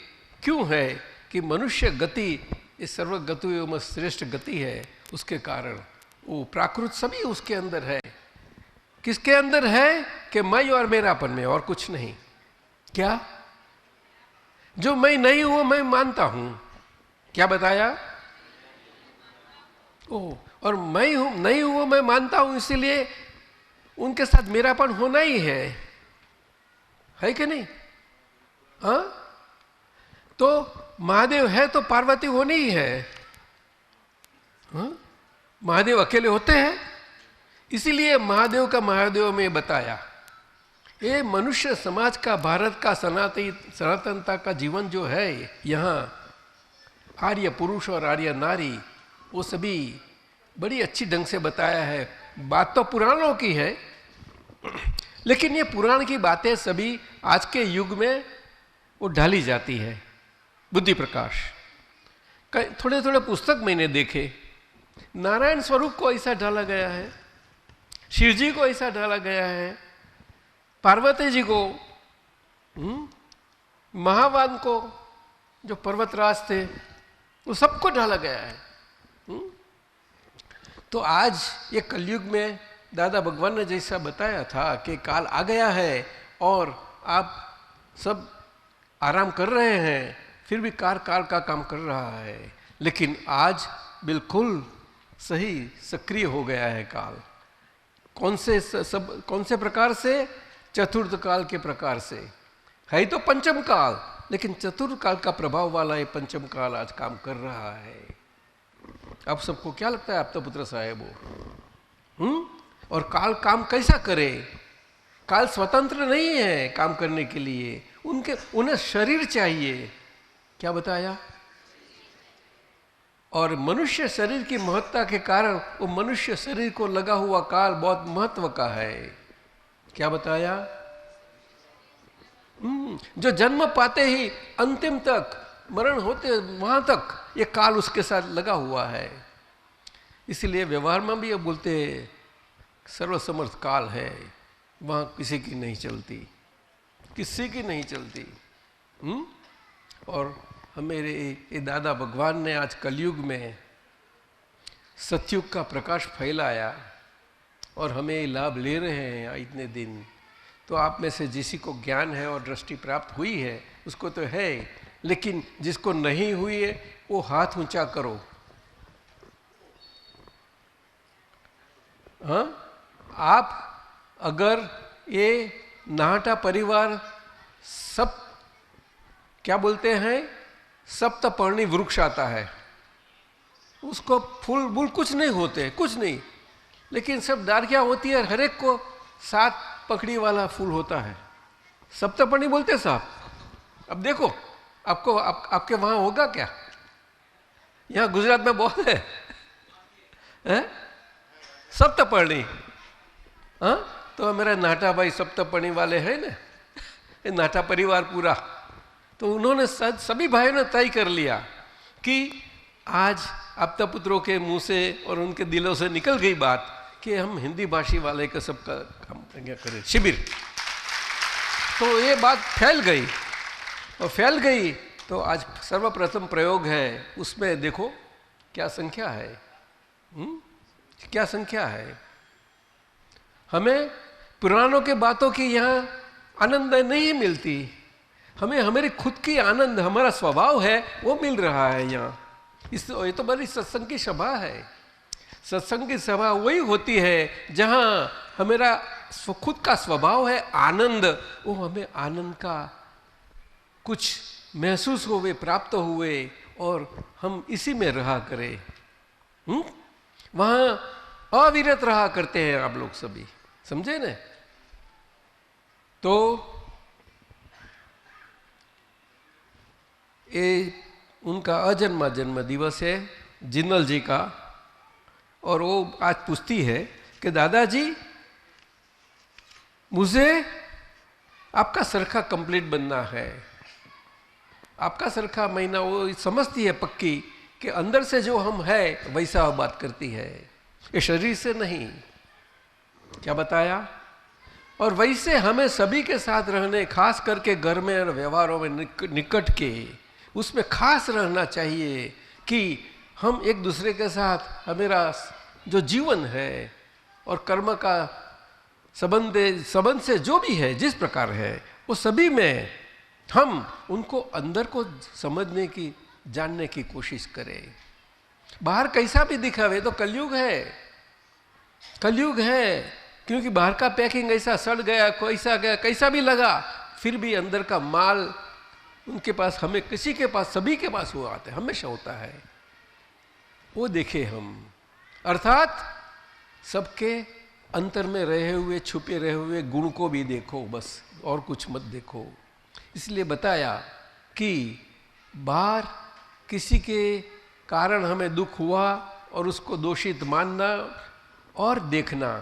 क्यों है कि मनुष्य गति इस सर्वगतियों में श्रेष्ठ गति है, उसके कारण वो प्राकृत सभी उसके अंदर है। किसके अंदर है? कि मैं और मेरापन में, और कुछ नहीं। क्या? जो मैं नहीं हूं मैं मानता हूं। क्या बताया? और मैं हूं नहीं हूं मैं मानता हूं, इसीलिए उनके साथ मेरापन होना ही है कि नहीं? हाँ, तो महादेव है तो पार्वती होनी ही है। हाँ? महादेव अकेले होते हैं, इसीलिए महादेव का महादेव में बताया। ये मनुष्य समाज का, भारत का सनातनता का जीवन जो है, यहाँ आर्य पुरुष और आर्य नारी, वो सभी बड़ी अच्छी ढंग से बताया है। बात तो पुराणों की है, लेकिन ये पुराण की बातें सभी आज के युग में वो ढाली जाती है। बुद्धि प्रकाश थोड़े थोड़े पुस्तक मैंने देखे, नारायण स्वरूप को ऐसा ढाला गया है, शिव जी को ऐसा ढाला गया है, पार्वती जी को, महावान को, जो पर्वतराज थे, वो सबको ढाला गया है। तो आज ये कलयुग में दादा भगवान ने जैसा बताया था कि काल आ गया है और आप सब आराम कर रहे हैं, फिर भी काल का काम कर रहा है। लेकिन आज बिल्कुल सही सक्रिय हो गया है काल। कौन से प्रकार से? चतुर्थ काल के प्रकार से। है तो पंचम काल, लेकिन चतुर्थ काल का प्रभाव वाला ये पंचम काल आज काम कर रहा है। अब सबको क्या लगता है? आप तो पुत्र साहेब हो। और काल काम कैसा करे? काल स्वतंत्र नहीं है काम करने के लिए, उन्हें शरीर चाहिए। क्या बताया? और मनुष्य शरीर की महत्ता के कारण वो मनुष्य शरीर को लगा हुआ काल बहुत महत्व का है। क्या बताया? जो जन्म पाते ही अंतिम तक, मरण होते वहां तक ये काल उसके साथ लगा हुआ है। इसलिए व्यवहार में भी ये बोलते सर्वसमर्थ काल है, वहां किसी की नहीं चलती, किसी की नहीं चलती। और हमारे ये दादा भगवान ने आज कलयुग में सतयुग का प्रकाश फैलाया और हमें लाभ ले रहे हैं इतने दिन। तो आप में से जिसी को ज्ञान है और दृष्टि प्राप्त हुई है उसको तो है, लेकिन जिसको नहीं हुई है वो हाथ ऊंचा करो। हाँ, आप अगर ये नाहटा परिवार सब क्या बोलते हैं, सप्तपर्णी वृक्ष आता है, उसको फूल बूल कुछ नहीं होते, कुछ नहीं, लेकिन सब डारियाँ होती है, हर एक को 7 पकड़ी वाला फूल होता है। सप्तपर्णी बोलते साहब। अब देखो आपको आपके वहां होगा क्या? यहाँ गुजरात में बहुत है सप्तपर्णी। हाँ, तो मेरा नाटा भाई सप्तपर्णी वाले हैं ना, ये नाटा परिवार पूरा। तो उन्होंने सभी भाइयों ने तय कर लिया कि आज आपदा पुत्रों के मुंह से और उनके दिलों से निकल गई बात कि हम हिंदी भाषी वाले का सबका काम क्या करें, शिविर। तो ये बात फैल गई, और फैल गई तो आज सर्वप्रथम प्रयोग है, उसमें देखो क्या संख्या है, क्या संख्या है। हमें पुरानों के बातों की यहाँ आनंद नहीं मिलती, हमें हमारी खुद की आनंद, हमारा स्वभाव है वो मिल रहा है यहाँ। ये तो बड़ी सत्संग की सभा है। सत्संग की सभा वही होती है जहाँ हमारा खुद का स्वभाव है आनंद, वो हमें आनंद का कुछ महसूस हुए, प्राप्त हुए, और हम इसी में रहा करें। वहाँ अविरत रहा करते हैं आप लोग सभी, समझे न? तो ये उनका अजन्मा जन्म दिवस है जिंदल जी का, और वो आज पूछती है कि दादाजी मुझे आपका सरखा कंप्लीट बनना है। आपका सरखा महीना वो समझती है पक्की कि अंदर से जो हम है वैसा बात करती है, ये शरीर से नहीं। क्या बताया? और वैसे हमें सभी के साथ रहने, खास करके घर में और व्यवहारों में निकट के, उसमें खास रहना चाहिए कि हम एक दूसरे के साथ हमारा जो जीवन है और कर्म का संबंध से जो भी है, जिस प्रकार है, वो सभी में हम उनको अंदर को समझने की, जानने की कोशिश करें। बाहर कैसा भी दिखावे तो कलयुग है, कलयुग है, क्योंकि बाहर का पैकिंग ऐसा सड़ गया, कैसा गया, कैसा भी लगा, फिर भी अंदर का माल उनके पास, हमें किसी के पास, सभी के पास वो आता है, हमेशा होता है। वो देखे हम, अर्थात सबके अंतर में रहे हुए, छुपे रहे हुए गुण को भी देखो, बस और कुछ मत देखो। इसलिए बताया कि बाहर किसी के कारण हमें दुख हुआ और उसको दोषित मानना और देखना,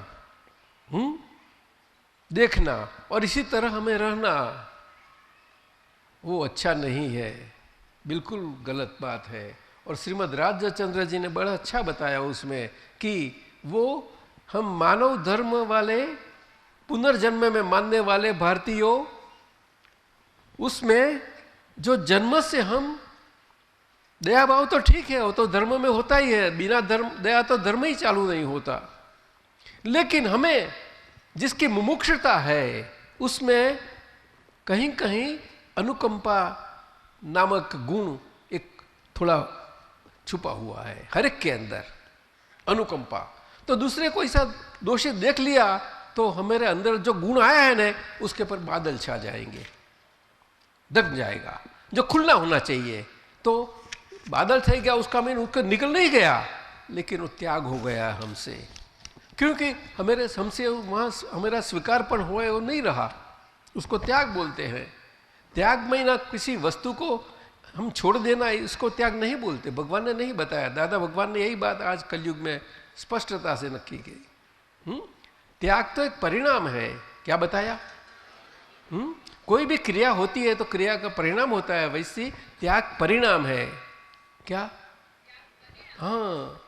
देखना और इसी तरह हमें रहना, वो अच्छा नहीं है, बिल्कुल गलत बात है। और श्रीमद् राजचंद्र जी ने बड़ा अच्छा बताया उसमें कि वो हम मानव धर्म वाले, पुनर्जन्म में मानने वाले भारतीयों, उसमें जो जन्म से हम दया भाव तो ठीक है, वो तो धर्म में होता ही है, बिना धर्म दया तो धर्म ही चालू नहीं होता। लेकिन हमें जिसकी मुमुक्षुता है उसमें कहीं कहीं अनुकंपा नामक गुण एक थोड़ा छुपा हुआ है हर एक के अंदर, अनुकंपा। तो दूसरे को ऐसा दोषित देख लिया तो हमारे अंदर जो गुण आया है ना, उसके पर बादल छा जाएंगे, दब जाएगा। जो खुलना होना चाहिए तो बादल छा गया, उसका मीन उसको निकल नहीं गया, लेकिन वो त्याग हो गया हमसे, क्योंकि हमसे वहाँ हमारा स्वीकारपण हुआ वो नहीं रहा, उसको त्याग बोलते हैं। त्याग में ना किसी वस्तु को हम छोड़ देना, इसको त्याग नहीं बोलते, भगवान ने नहीं बताया। दादा भगवान ने यही बात आज कलयुग में स्पष्टता से नक्की की। त्याग तो एक परिणाम है, क्या बताया? कोई भी क्रिया होती है तो क्रिया का परिणाम होता है, वैसे त्याग परिणाम है। क्या? हाँ,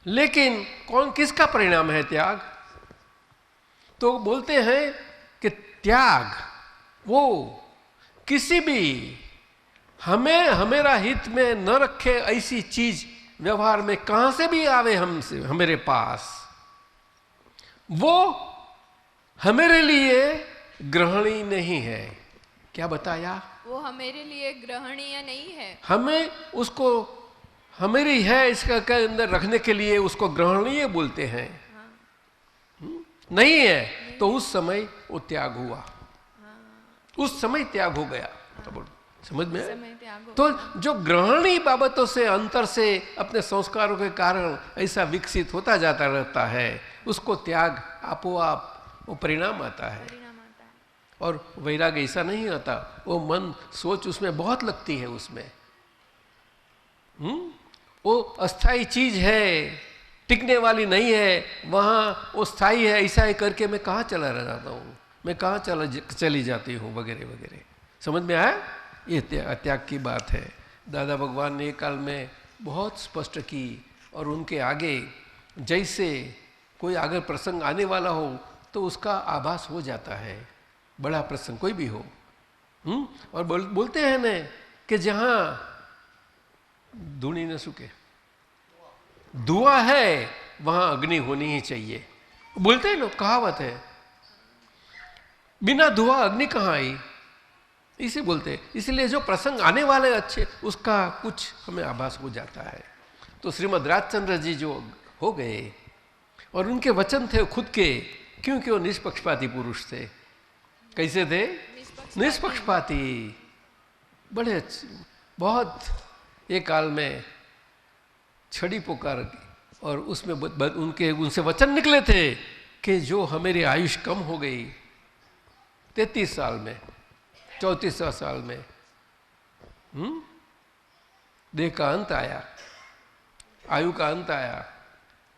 लेकिन किसका परिणाम है त्याग? तो बोलते हैं कि त्याग वो किसी भी हमें हमेरा हित में न रखे ऐसी चीज व्यवहार में कहां से भी आवे हमसे, हमारे पास, वो हमारे लिए ग्रहणीय नहीं है। क्या बताया? वो हमारे लिए ग्रहणीय नहीं है। हमें उसको हमारी है इसका के अंदर रखने के लिए उसको ग्रहणीय बोलते हैं। नहीं है तो उस समय वो त्याग हुआ, उस समय त्याग हो गया। तो समझ में आया? तो जो ग्रहणीय बाबतों से, अंतर से, अपने संस्कारों के कारण ऐसा विकसित होता जाता रहता है, उसको त्याग आपोआप वो परिणाम आता है। और वैराग्य ऐसा नहीं आता, वो मन सोच उसमें बहुत लगती है, उसमें वो अस्थाई चीज है, टिकने वाली नहीं है, वहाँ वो स्थायी है, ऐसा ही करके मैं कहाँ चला रह जाता हूँ, मैं कहाँ चली जाती हूँ, वगैरह वगैरह। समझ में आया? ये त्याग की बात है। दादा भगवान ने एक काल में बहुत स्पष्ट की, और उनके आगे जैसे कोई अगर प्रसंग आने वाला हो तो उसका आभास हो जाता है, बड़ा प्रसंग कोई भी हो। और बोलते हैं न कि जहां धूनी न सूखे, धुआं है वहां अग्नि होनी ही चाहिए, बोलते हैं लोग, कहावत है। बिना धुआं अग्नि कहाँ आई, इसे बोलते। इसलिए जो प्रसंग आने वाले अच्छे, उसका कुछ हमें आभास हो जाता है। तो श्रीमद् राजचंद्र जी जो हो गए, और उनके वचन थे खुद के, क्योंकि वो निष्पक्षपाती पुरुष थे। कैसे थे? निष्पक्षपाती। बड़े अच्छे, बहुत एक काल में छड़ी पुकार, और उसमें उनसे वचन निकले थे कि जो हमारी आयुष कम हो गई 33 साल में, 34 साल में, देह का अंत आया, आयु का अंत आया।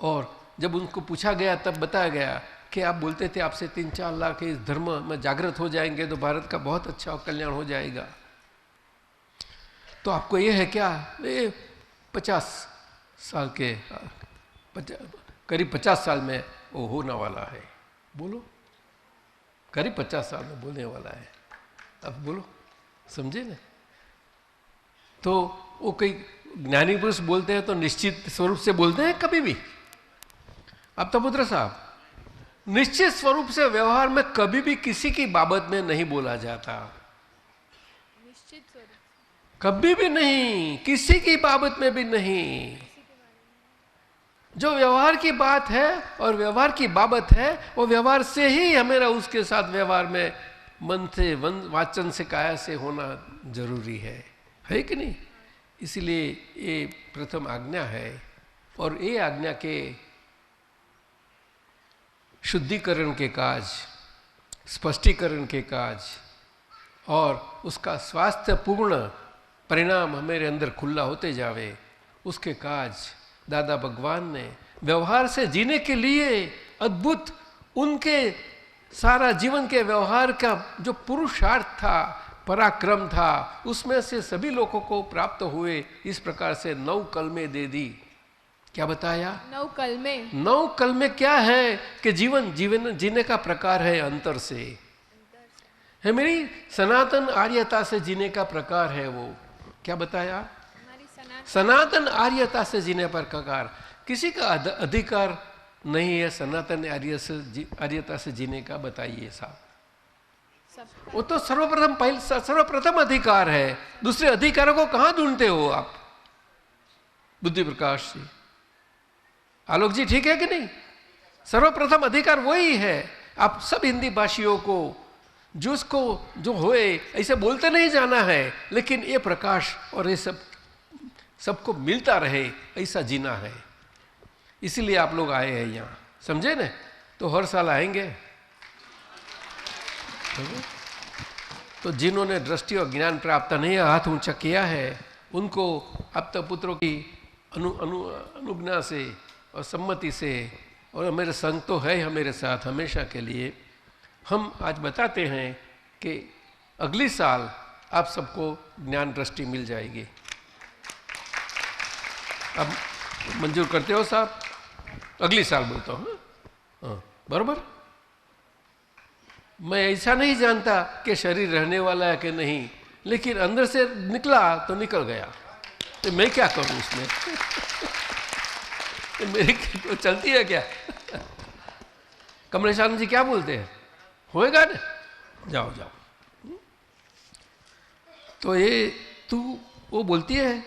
और जब उनको पूछा गया तब बताया गया कि आप बोलते थे आपसे 3-4 लाख इस धर्म में जागृत हो जाएंगे तो भारत का बहुत अच्छा कल्याण हो जाएगा, तो आपको ये है क्या? 50 साल के, करीब 50 साल में वो होने वाला है। बोलो, करीब 50 साल में बोलने वाला है। अब बोलो, समझे ना? तो वो कई ज्ञानी पुरुष बोलते हैं तो निश्चित स्वरूप से बोलते हैं कभी भी। अब तो पुत्र साहब, निश्चित स्वरूप से व्यवहार में कभी भी किसी की बाबत में नहीं बोला जाता, निश्चित स्वरूप कभी भी नहीं, किसी की बाबत में भी नहीं। जो व्यवहार की बात है और व्यवहार की बाबत है, वो व्यवहार से ही हमेरा उसके साथ व्यवहार में मन से, वाचन से, काया से होना जरूरी है कि नहीं? इसलिए ये प्रथम आज्ञा है, और ये आज्ञा के शुद्धिकरण के काज, स्पष्टीकरण के काज और उसका स्वास्थ्यपूर्ण परिणाम हमारे अंदर खुला होते जावे, उसके काज दादा भगवान ने व्यवहार से जीने के लिए अद्भुत, उनके सारा जीवन के व्यवहार का जो पुरुषार्थ था, पराक्रम था, उसमें से सभी लोगों को प्राप्त हुए। इस प्रकार से 9 कलमे दे दी। क्या बताया? 9 कलमे। 9 कलमे क्या है कि जीवन जीने का प्रकार है, अंतर से है, मेरी सनातन आर्यता से जीने का प्रकार है। वो क्या बताया? सनातन आर्यता से जीने पर प्रकार। किसी का अधिकार नहीं है सनातन आर्यता से जीने का, बताइए साहब। वो तो सर्वप्रथम अधिकार है। दूसरे अधिकारों को कहां ढूंढते हो आप? बुद्धि प्रकाश जी, आलोक जी, ठीक है कि नहीं? सर्वप्रथम अधिकार वही है। आप सब हिंदी भाषियों को जो होए ऐसे बोलते नहीं जाना है, लेकिन ये प्रकाश और ये सबको मिलता रहे, ऐसा जीना है। इसीलिए आप लोग आए हैं यहाँ, समझे ना? तो हर साल आएंगे। तो जिन्होंने दृष्टि और ज्ञान प्राप्त नहीं, हाथ ऊंचा किया है, उनको अब तक पुत्रों की अनुज्ञा से और सम्मति से, और मेरे संग तो है हमारे साथ हमेशा के लिए, हम आज बताते हैं कि अगली साल आप सबको ज्ञान दृष्टि मिल जाएगी। अब मंजूर करते हो साहब? अगली साल बोलता हूँ, हाँ बराबर। मैं ऐसा नहीं जानता कि शरीर रहने वाला है कि नहीं, लेकिन अंदर से निकला तो निकल गया, तो मैं क्या करूँ उसमें? मेरी तो चलती है क्या? कमलेश आनंद जी क्या बोलते हैं? होएगा ना? जाओ जाओ। तो ये वो बोलती है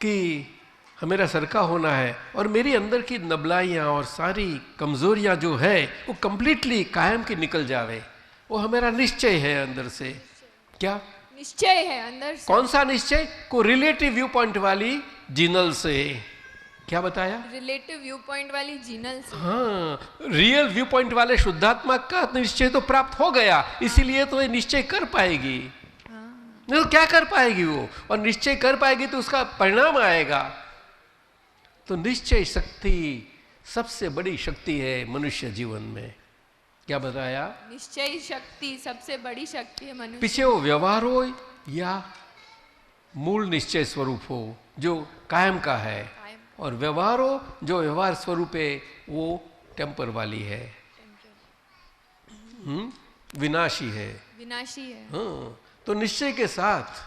कि हमेरा सर का होना है, और मेरी अंदर की नबलाइयाँ और सारी कमजोरियाँ जो है वो कंप्लीटली कायम की निकल जावे। वो हमारा निश्चय है अंदर से। क्या निश्चय है अंदर से? कौन सा निश्चय? को रिलेटिव व्यू पॉइंट वाली जीनल से। क्या बताया? रिलेटिव व्यू पॉइंट वाली जीनल से। हाँ, रियल व्यू पॉइंट वाले शुद्धात्मा का निश्चय तो प्राप्त हो गया, इसीलिए तो ये निश्चय कर पाएगी। नहीं तो क्या कर पाएगी वो? और निश्चय कर पाएगी तो उसका परिणाम आएगा। तो निश्चय शक्ति सबसे बड़ी शक्ति है मनुष्य जीवन में। क्या बताया? निश्चय शक्ति सबसे बड़ी शक्ति है मनुष्य। पीछे वो व्यवहार हो या मूल निश्चय स्वरूप हो, जो कायम का है, और व्यवहारो जो व्यवहार स्वरूप है वो टेम्पर वाली है, विनाशी है। विनाशी है। हाँ, तो निश्चय के साथ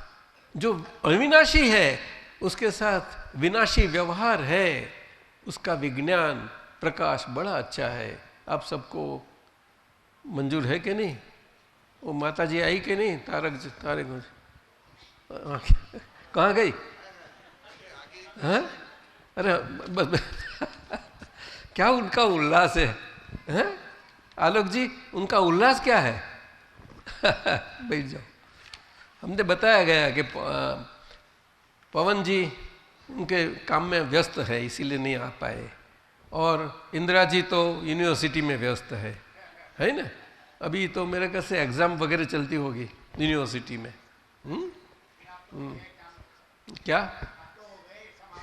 जो अविनाशी है उसके साथ विनाशी व्यवहार है, उसका विज्ञान प्रकाश बड़ा अच्छा है। आप सबको मंजूर है कि नहीं? वो माता जी आई कि नहीं? तारक कहाँ गई? हाँ? अरे बस क्या उनका उल्लास है, हैं? आलोक जी उनका उल्लास क्या है? बैठ जाओ। हमने बताया गया कि पवन जी उनके काम में व्यस्त है इसीलिए नहीं आ पाए, और इंदिरा जी तो यूनिवर्सिटी में व्यस्त है ना? अभी तो मेरे ख्याल से एग्ज़ाम वगैरह चलती होगी यूनिवर्सिटी में। क्या?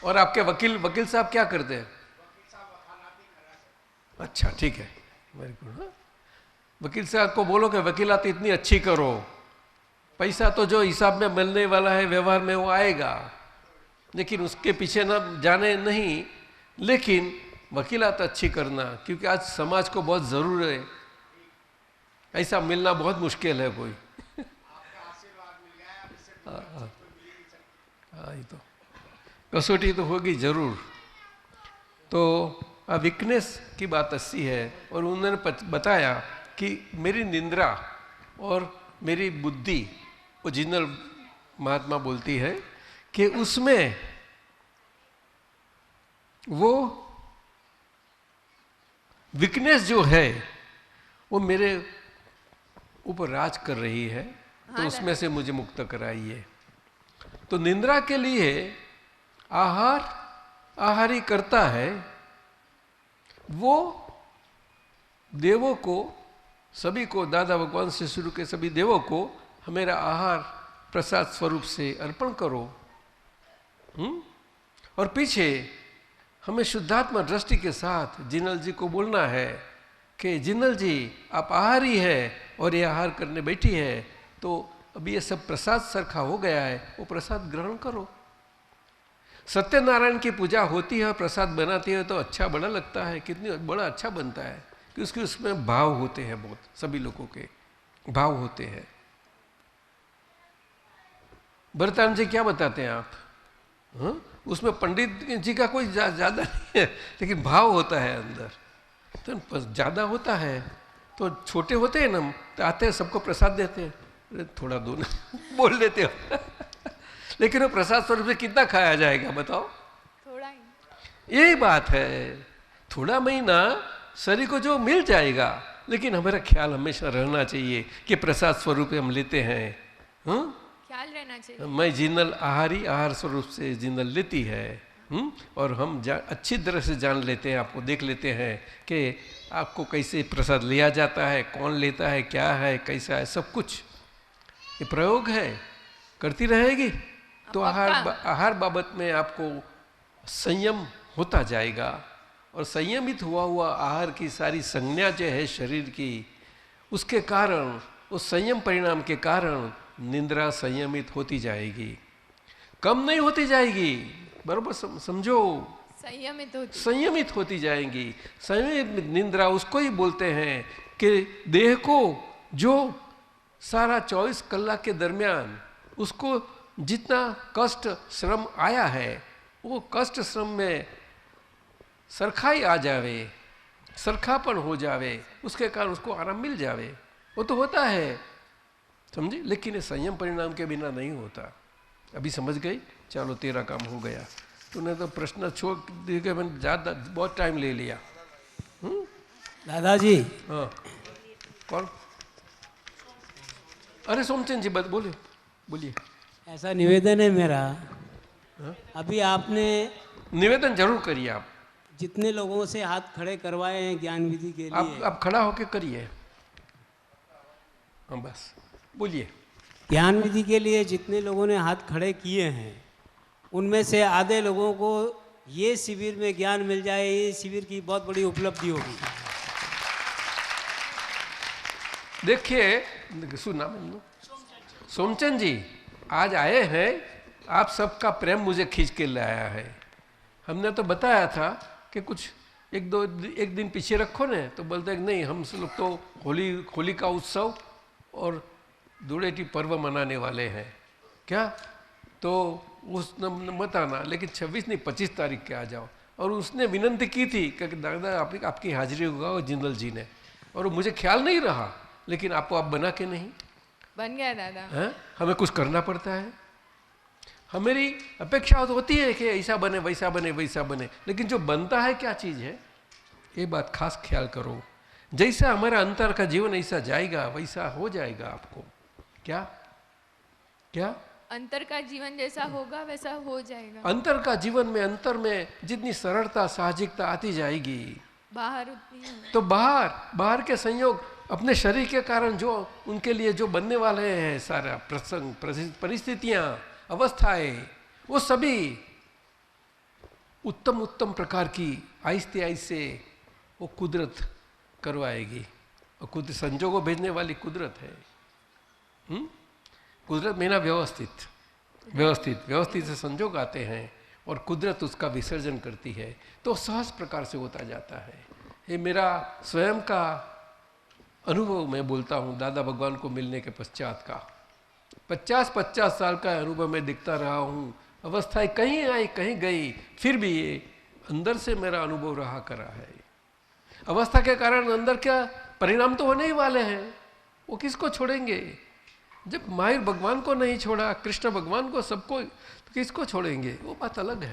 और आपके वकील साहब क्या करते हैं? अच्छा ठीक है, वेरी गुड। वकील साहब को बोलो कि वकीलात इतनी अच्छी करो, पैसा तो जो हिसाब में मिलने वाला है व्यवहार में वो आएगा, लेकिन उसके पीछे ना जाने नहीं, लेकिन वकीलात अच्छी करना, क्योंकि आज समाज को बहुत ज़रूर है, ऐसा मिलना बहुत मुश्किल है कोई। ये तो कसौटी तो होगी जरूर। तो वीकनेस की बात ऐसी है, और उन्होंने बताया कि मेरी निंद्रा और मेरी बुद्धि, वो जिनल महात्मा बोलती है कि उसमें वो वीकनेस जो है वो मेरे ऊपर राज कर रही है, तो उसमें से मुझे मुक्त कराइए। तो निंद्रा के लिए आहारी करता है, वो देवों को, सभी को, दादा भगवान से शुरू के सभी देवों को हमेरा आहार प्रसाद स्वरूप से अर्पण करो। और पीछे हमें शुद्धात्मा दृष्टि के साथ जिनल जी को बोलना है कि जिनल जी आप आहारी है और ये आहार करने बैठी है, तो अभी ये सब प्रसाद सरखा हो गया है, वो प्रसाद ग्रहण करो। सत्यनारायण की पूजा होती है और प्रसाद बनाती है तो अच्छा बड़ा लगता है, कितनी बड़ा अच्छा बनता है, कि उसके उसमें भाव होते हैं, बहुत सभी लोगों के भाव होते हैं। भरतान जी क्या बताते हैं आप? हाँ? उसमें पंडित जी का कोई ज़्यादा नहीं है, लेकिन भाव होता है अंदर, तो ज़्यादा होता है। तो छोटे होते हैं ना, तो आते हैं सबको प्रसाद देते हैं, थोड़ा दो ना बोल देते हो लेकिन वो प्रसाद स्वरूप से कितना खाया जाएगा बताओ? थोड़ा ही। यही बात है, थोड़ा महीना शरीर को जो मिल जाएगा, लेकिन हमारा ख्याल हमेशा रहना चाहिए कि प्रसाद स्वरूप हम लेते हैं। ख्याल रहना चाहिए। मैं जिनल आहारी, आहार स्वरूप से जिनल लेती है। और हम अच्छी तरह से जान लेते हैं, आपको देख लेते हैं कि आपको कैसे प्रसाद लिया जाता है, कौन लेता है, क्या है, कैसा है, सब कुछ ये प्रयोग है, करती रहेगी तो आहार बाबत में आपको संयम होता जाएगा। और संयमित हुआ आहार की सारी संज्ञा जो है शरीर की, उसके कारण, उस संयम परिणाम के कारण निंद्रा संयमित होती जाएगी, कम नहीं होती जाएगी। बरोबर समझो, संयमित होती जाएंगी। संयमित निंद्रा उसको ही बोलते हैं कि देह को जो सारा 24 कलाक के दरमियान उसको जितना कष्ट श्रम आया है, वो कष्ट श्रम में सरखाई आ जावे, सरखापन हो जावे, उसके कारण उसको आराम मिल जावे, वो तो होता है, समझे। लेकिन ये संयम परिणाम के बिना नहीं होता। अभी समझ गई? चलो तेरा काम हो गया। तूने तो प्रश्न छोड़ दिए, मैंने ज़्यादा बहुत टाइम ले लिया। दादाजी। हाँ, कौन? अरे सोमचंद जी बोलिए। ऐसा निवेदन है मेरा, अभी आपने निवेदन जरूर करिए। आप जितने लोगों से हाथ खड़े करवाए हैं ज्ञान विधि के लिए, आप खड़ा होके करिए। हाँ बस बोलिए। ज्ञान विधि के लिए जितने लोगों ने हाथ खड़े किए हैं, उनमें से आधे लोगों को ये शिविर में ज्ञान मिल जाए, ये शिविर की बहुत बड़ी उपलब्धि होगी। देखिए, सुना सोमचंद जी आज आए हैं आप सबका प्रेम मुझे खींच के लाया है। हमने तो बताया था कि कुछ एक दिन पीछे रखो ने, तो बोलते हैं नहीं हम लोग तो होली का उत्सव और धूळेटी पर्व मनाने वाले हैं क्या, तो उस मत आना, लेकिन 26 नहीं 25 तारीख के आ जाओ। और उसने विनंती की थी कि दादा आपकी हाजिरी होगा जिंदल जी ने, और मुझे ख्याल नहीं रहा, लेकिन आपको आप बना के नहीं बन गया दादा। है? हमें कुछ करना पड़ता है। हमारी अपेक्षा तो होती है कि ऐसा बने वैसा बने वैसा बने, लेकिन जो बनता है क्या चीज़ है, ये बात खास ख्याल करो। जैसा हमारा अंतर का जीवन ऐसा जाएगा वैसा हो जाएगा आपको। क्या क्या अंतर का जीवन जैसा होगा वैसा हो जाएगा। अंतर का जीवन में अंतर में जितनी सरलता साहजिकता आती जाएगी, बाहर उतनी तो बाहर के संयोग अपने शरीर के कारण जो उनके लिए जो बनने वाले हैं सारा प्रसंग परिस्थितियां अवस्थाएं, वो सभी उत्तम प्रकार की आहिस्ते आहिस्ते वो कुदरत करवाएगी। और खुद संजोगों भेजने वाली कुदरत है। कुदरत में ना व्यवस्थित से संजोग आते हैं और कुदरत उसका विसर्जन करती है, तो सहज प्रकार से होता जाता है। ये मेरा स्वयं का अनुभव मैं बोलता हूँ, दादा भगवान को मिलने के पश्चात का 50 साल का अनुभव मैं दिखता रहा हूँ। अवस्थाएं कहीं आई कहीं गई, फिर भी ये अंदर से मेरा अनुभव रहा करा है। अवस्था के कारण अंदर क्या परिणाम तो होने ही वाले हैं, वो किसको छोड़ेंगे। जब माहिर भगवान को नहीं छोड़ा, कृष्ण भगवान को, सबको, तो किसको छोड़ेंगे। वो बात अलग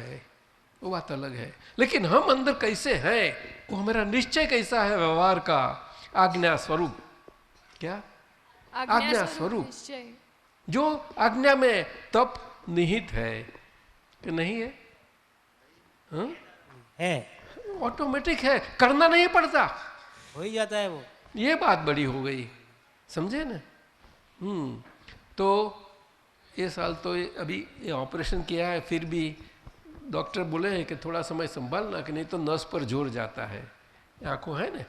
है। लेकिन हम अंदर कैसे हैं, वो हमारा निश्चय कैसा है व्यवहार का। आज्ञा स्वरूप, क्या आज्ञा स्वरूप, जो आज्ञा में तप निहित है कि नहीं है, है, ऑटोमेटिक है, करना नहीं पड़ता, हो ही जाता है वो। ये बात बड़ी हो गई, समझे ना। तो ये साल तो अभी ये ऑपरेशन किया है, फिर भी डॉक्टर बोले हैं कि थोड़ा समय संभालना, कि नहीं तो नस पर जोर जाता है। आंखों है ना,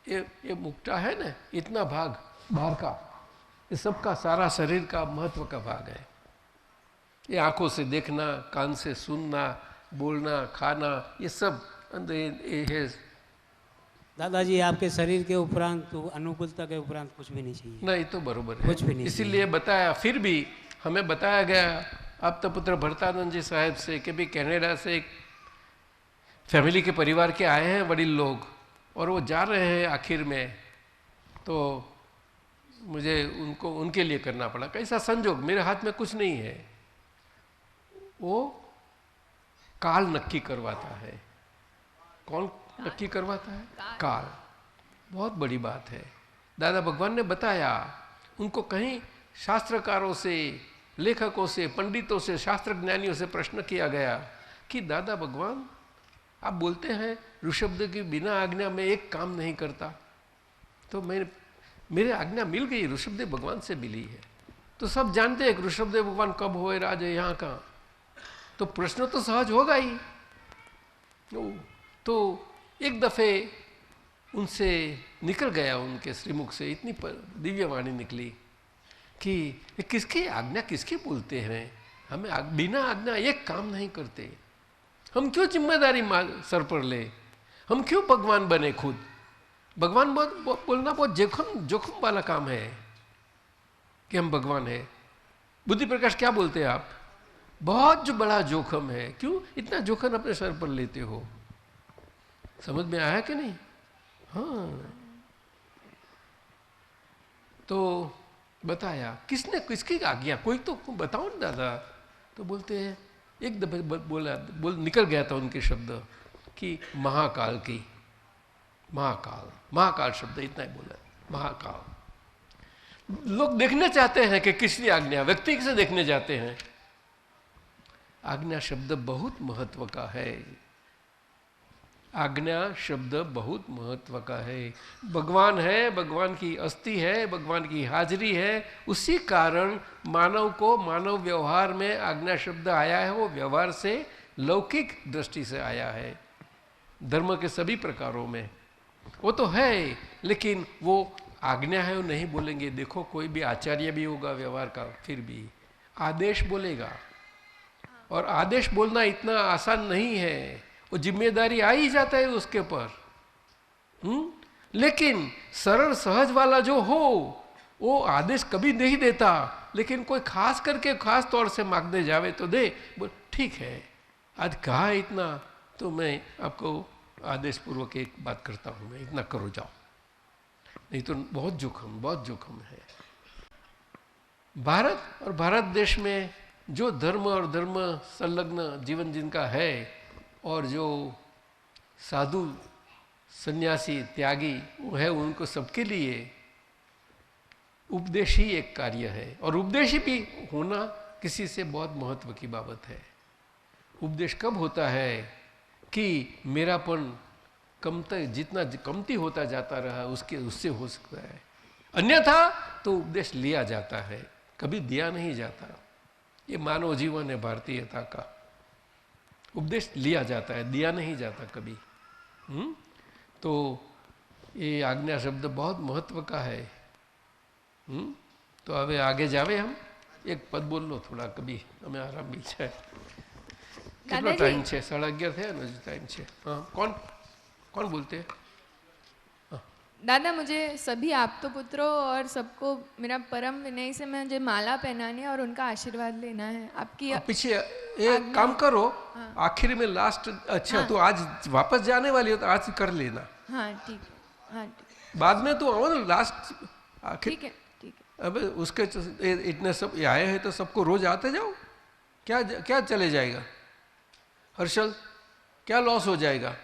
ये मुक्टा है ना, इतना भाग बाहर का, ये सबका सारा शरीर का महत्व का भाग है। ये आंखों से देखना, कान से सुनना, बोलना, खाना, ये सब अंदर ये है। दादाजी आपके शरीर के उपरांत तो अनुकूलता के उपरांत कुछ भी नहीं चाहिए। नहीं तो बरोबर है, कुछ भी नहीं। इसीलिए बताया, फिर भी हमें बताया गया अब तो पुत्र भरतानंद जी साहब से कि भाई कनाडा से एक फैमिली के परिवार के आए हैं वडील लोग, और वो जा रहे हैं आखिर में, तो मुझे उनके लिए करना पड़ा। कैसा संजोग, मेरे हाथ में कुछ नहीं है। वो काल नक्की करवाता है। कौन नक्की करवाता है? काल। बहुत बड़ी बात है। दादा भगवान ने बताया, उनको कहीं शास्त्रकारों से, लेखकों से, पंडितों से, शास्त्र ज्ञानियों से प्रश्न किया गया कि दादा भगवान आप बोलते हैं ऋषभदेव की बिना आज्ञा में एक काम नहीं करता, तो मेरे आज्ञा मिल गई, ऋषभदेव भगवान से मिली है। तो सब जानते हैं कि ऋषभदेव भगवान कब हुए राज है यहाँ का, तो प्रश्न तो सहज होगा ही। तो एक दफे उनसे निकल गया, उनके श्रीमुख से इतनी दिव्य वाणी निकली कि किसकी आज्ञा किसकी बोलते हैं, हमें बिना आज्ञा एक काम नहीं करते, हम क्यों जिम्मेदारी सर पर ले, हम क्यों भगवान बने खुद। भगवान बोलना बहुत जोखिम वाला काम है कि हम भगवान है। बुद्धि प्रकाश क्या बोलते हैं आप, बहुत जो बड़ा जोखिम है, क्यों इतना जोखिम अपने सर पर लेते हो। समझ में आया कि नहीं? हाँ, तो बताया किसने, किसकी आज्ञा, कोई तो बताओ ना दादा। तो बोलते हैं, एक दफे निकल गया था उनके शब्द कि महाकाल की, महाकाल शब्द इतना ही बोला, महाकाल। लोग देखने चाहते हैं कि किसकी आज्ञा, व्यक्ति से देखने जाते हैं। आज्ञा शब्द बहुत महत्व का है, आज्ञा शब्द बहुत महत्व का है। भगवान है, भगवान की अस्थि है, भगवान की हाजिरी है, उसी कारण मानव को मानव व्यवहार में आज्ञा शब्द आया है। वो व्यवहार से लौकिक दृष्टि से आया है, धर्म के सभी प्रकारों में वो तो है, लेकिन वो आज्ञा है वो नहीं बोलेंगे। देखो कोई भी आचार्य भी होगा व्यवहार का, फिर भी आदेश बोलेगा, और आदेश बोलना इतना आसान नहीं है, वो जिम्मेदारी आ ही जाता है उसके पर। लेकिन सरल सहज वाला जो हो वो आदेश कभी नहीं देता, लेकिन कोई खास करके खास तौर से मांगने जावे तो दे, ठीक है आज कहा इतना तो मैं आपको आदेश पूर्वक एक बात करता हूँ, मैं इतना करो जाओ, नहीं तो बहुत जोखम है। भारत और भारत देश में जो धर्म और धर्म संलग्न जीवन जिनका है और जो साधु सन्यासी त्यागी वो है, उनको सबके लिए उपदेश ही एक कार्य है, और उपदेश भी होना किसी से बहुत महत्व की बाबत है। उपदेश कब होता है कि मेरापन जितना कमती होता जाता रहा उससे हो सकता है, अन्यथा तो उपदेश लिया जाता है, कभी दिया नहीं जाता। ये मानव जीवन है भारतीयता का, उपदेश लिया जाता है, दिया नहीं जाता कभी। तो ये आज्ञा शब्द बहुत महत्व का है। तो હવે आगे जावे हम एक पद बोल लो थोड़ा, कभी हमें आराम मिल जाए। कितना टाइम है? 11:30 थे ना टाइम है। हाँ, कौन बोलते हैं? दादा मुझे सभी आप तो पुत्रों और सबको मेरा परम विनय से मुझे माला पहनानी है और उनका आशीर्वाद लेना है आपकी। पीछे एक काम करो, आखिर में लास्ट, अच्छा तो आज वापस जाने वाली हो तो आज कर लेना। हाँ ठीक है, हाँ ठीक, बाद में तो आओ ना लास्ट आखिर। ठीक है ठीक है। अब उसके इतने सब आए हैं तो सबको रोज आते जाओ, क्या चले जाएगा? हर्षल, क्या लॉस हो जाएगा?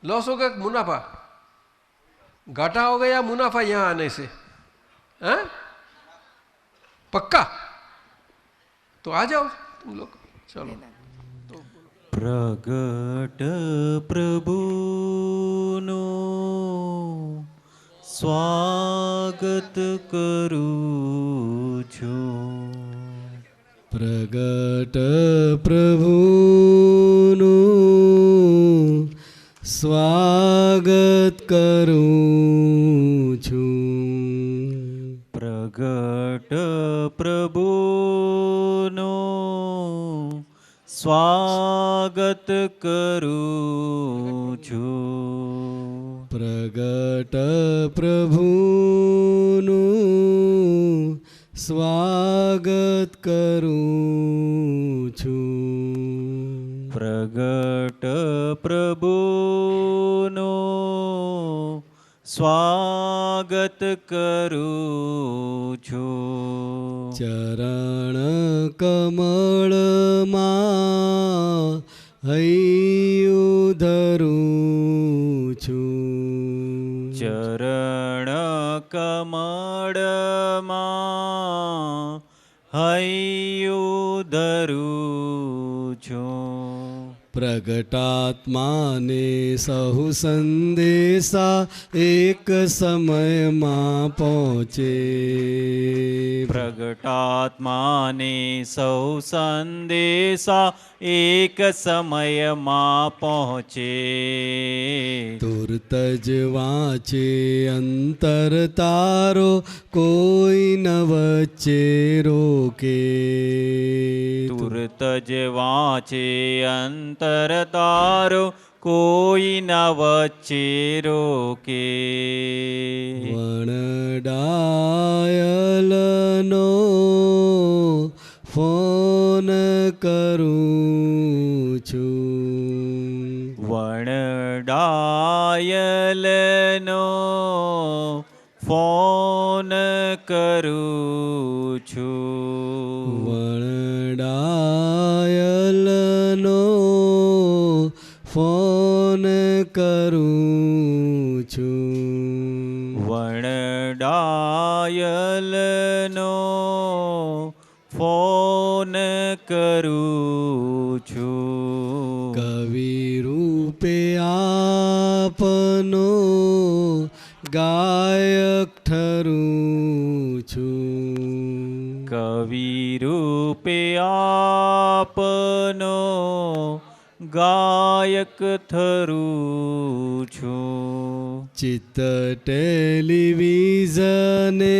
लॉस होगा मुनाफा? घाटा हो गया मुनाफा यहां आने से? हैं? पक्का? तो आ जाओ तुम लोग, चलो। प्रगट प्रभुनो स्वागत करूं છું। પ્રગટ પ્રભુનું સ્વાગત કરું છું। પ્રગટ પ્રભુનો સ્વાગત કરું છું। પ્રગટ પ્રભુનું સ્વાગત કરું છું। પ્રગટ પ્રભુનો સ્વાગત કરું છું। ચરણ કમળમાં હૈયું ધરું છું। ચરણ કમળમાં હૈયું ધરું છું। પ્રગટાત્માને સહુ સંદેશા એક સમયમાં પહોંચે। પ્રગટાત્માને સૌ સંદેશા એક સમયમાં પહોંચે। તુરત જ વાંચે અંતર તારો કોઈ ન વચ્ચે રોકે। તુરત જ વાંચે અંતર તારો કોઈ ન વચ્ચે રોકે। વણડાયલનો ફોન કરું છું। વણડાયલનો ફોન કરું છું। વણડાયલનો ફોન કરું છું। વણડાયલનો ફોન કરું છું। કવિ રૂપે આપનો ગાયક ઠરું છું। કવિ રૂપે આપનો ગાયક થરું છું। ચિત્ત ટેલિવિઝને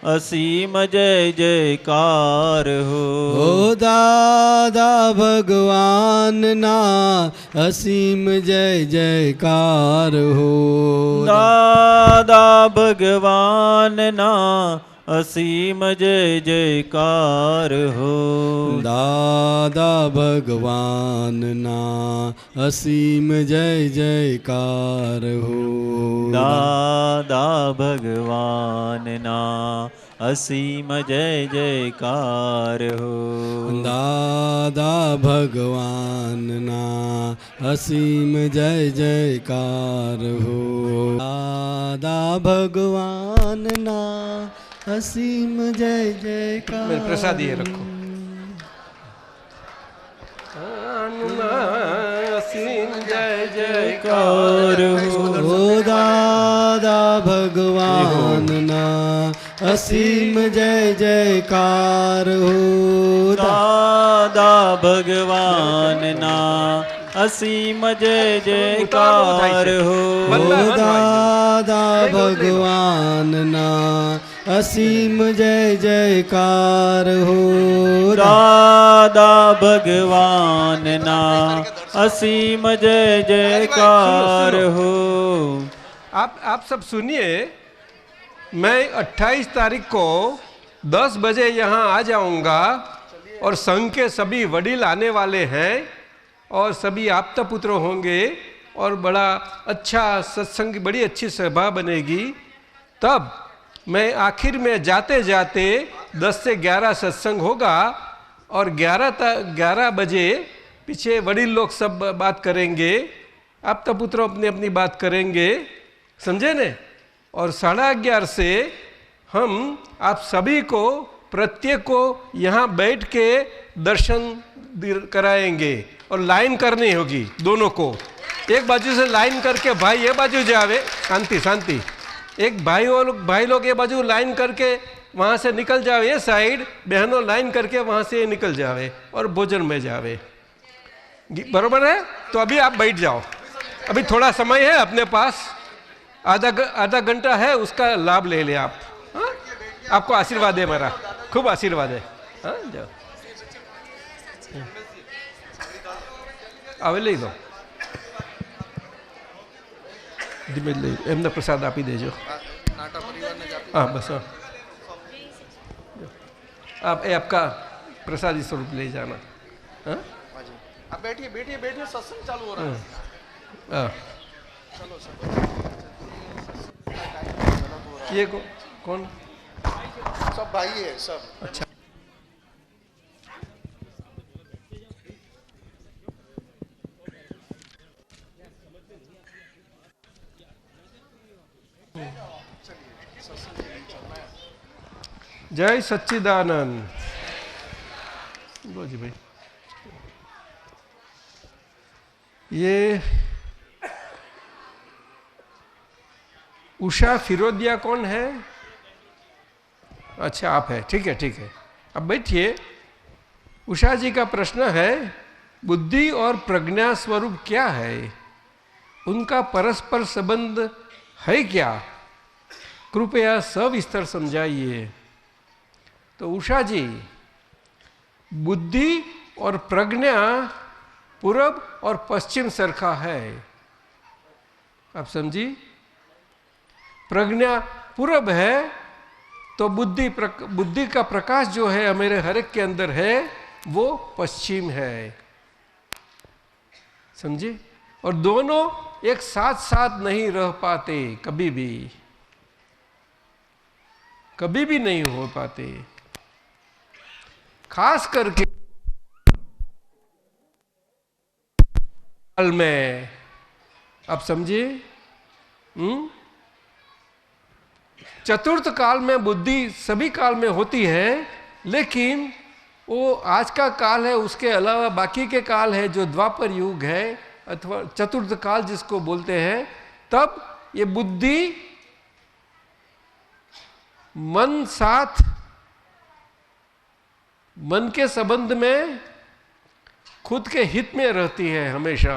असीम जय जयकार हो। ओ दादा भगवान ना असीम जय जयकार हो। दादा भगवान ना असीम जय जयकार हो। दादा भगवान ना असीम जय जयकार हो। दादा भगवान ना असीम जय जयकार हो। दादा भगवान ना असीम जय जयकार हो। दादा भगवान ना असीम जय जयकार। मेरे प्रसाद ये रखो। असीम जय जयकार हो। ओ दादा भगवान ना असीम जय जयकार हो। दादा भगवान ना असीम जय जयकार हो। ओ दादा भगवान ना असीम जय जयकार हो। दादा भगवान ना असीम जय जयकार हो। आप सब सुनिए, मैं 28 तारीख को 10 बजे यहाँ आ जाऊँगा और संघ के सभी वडील आने वाले हैं और सभी आप्त पुत्र होंगे और बड़ा अच्छा सत्संग, बड़ी अच्छी सभा बनेगी। तब मैं आखिर में जाते जाते 10 से 11 सत्संग होगा और 11 बजे पीछे वडील लोग सब बात करेंगे, आप्त पुत्र अपनी अपनी बात करेंगे, समझे ने। और 11:30 से हम आप सभी को प्रत्येक को यहाँ बैठ के दर्शन कराएंगे और लाइन करनी होगी दोनों को। एक बाजू से लाइन करके भाई ये बाजू जावे, शांति शांति, एक भाई लोग ये बाजू लाइन करके वहाँ से निकल जावे, ये साइड बहनों लाइन करके वहाँ से निकल जावे और भोजन में जावे। बरोबर है? तो अभी आप बैठ जाओ, अभी थोड़ा समय है अपने पास, आधा घंटा है, उसका लाभ ले ले आप। हाँ? आपको आशीर्वाद है, मेरा खूब आशीर्वाद है। हाँ जाओ, આવે લઈ લો, ધીમે લઈ એમને પ્રસાદ આપી દેજો। हाँ बस हाँ, आप आपका प्रसादी स्वरूप ले जाना। हाँ आप बैठिए बैठिए बैठिए, सत्संग चालू हो रहा है। हाँ ये कौन? सब भाई है सब। अच्छा, जय सच्चिदानंद। लो जी भाई, ये उषा फिरोदिया कौन है? अच्छा आप है, ठीक है ठीक है। अब बैठिए। उषा जी का प्रश्न है, बुद्धि और प्रज्ञा स्वरूप क्या है, उनका परस्पर संबंध है क्या? कृपया सविस्तर समझाइए। तो उषा जी, बुद्धि और प्रज्ञा पूरब और पश्चिम सरखा है, आप समझी। प्रज्ञा पूरब है तो बुद्धि का प्रकाश जो है मेरे हर एक के अंदर है वो पश्चिम है, समझे। और दोनों एक साथ साथ नहीं रह पाते, कभी भी नहीं हो पाते। खास करके काल में, आप समझिए। चतुर्थ काल में बुद्धि सभी काल में होती है, लेकिन वो आज का काल है, उसके अलावा बाकी के काल है जो द्वापर युग है अथवा चतुर्थ काल जिसको बोलते हैं, तब ये बुद्धि मन साथ, मन के संबंध में खुद के हित में रहती है हमेशा,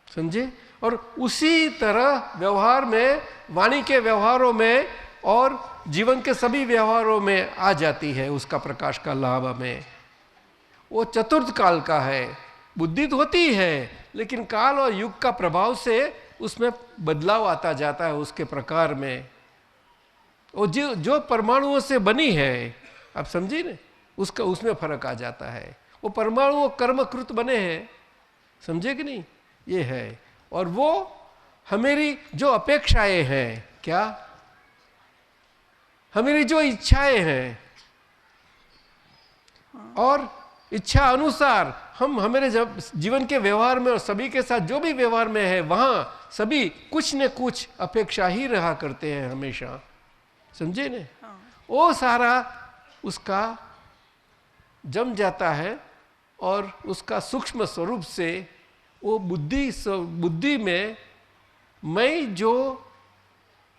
समझे। और उसी तरह व्यवहार में, वाणी के व्यवहारों में और जीवन के सभी व्यवहारों में आ जाती है, उसका प्रकाश का लाभ हमें। वो चतुर्थ काल का है, बुद्धि तो होती है लेकिन काल और युग का प्रभाव से उसमें बदलाव आता जाता है उसके प्रकार में। वो जो परमाणुओं से बनी है, आप समझिए ना, उसका उसमें फर्क आ जाता है। वो परमाणु कर्मकृत बने हैं, समझे कि नहीं, ये है। और वो हमारी जो अपेक्षाएं हैं, क्या हमारी जो इच्छाएं हैं, और इच्छा अनुसार हम हमारे जब जीवन के व्यवहार में और सभी के साथ जो भी व्यवहार में है वहां सभी कुछ न कुछ अपेक्षा ही रहा करते हैं हमेशा, समझे ने। वो सारा उसका जम जाता है और उसका सूक्ष्म स्वरूप से वो बुद्धि में मैं जो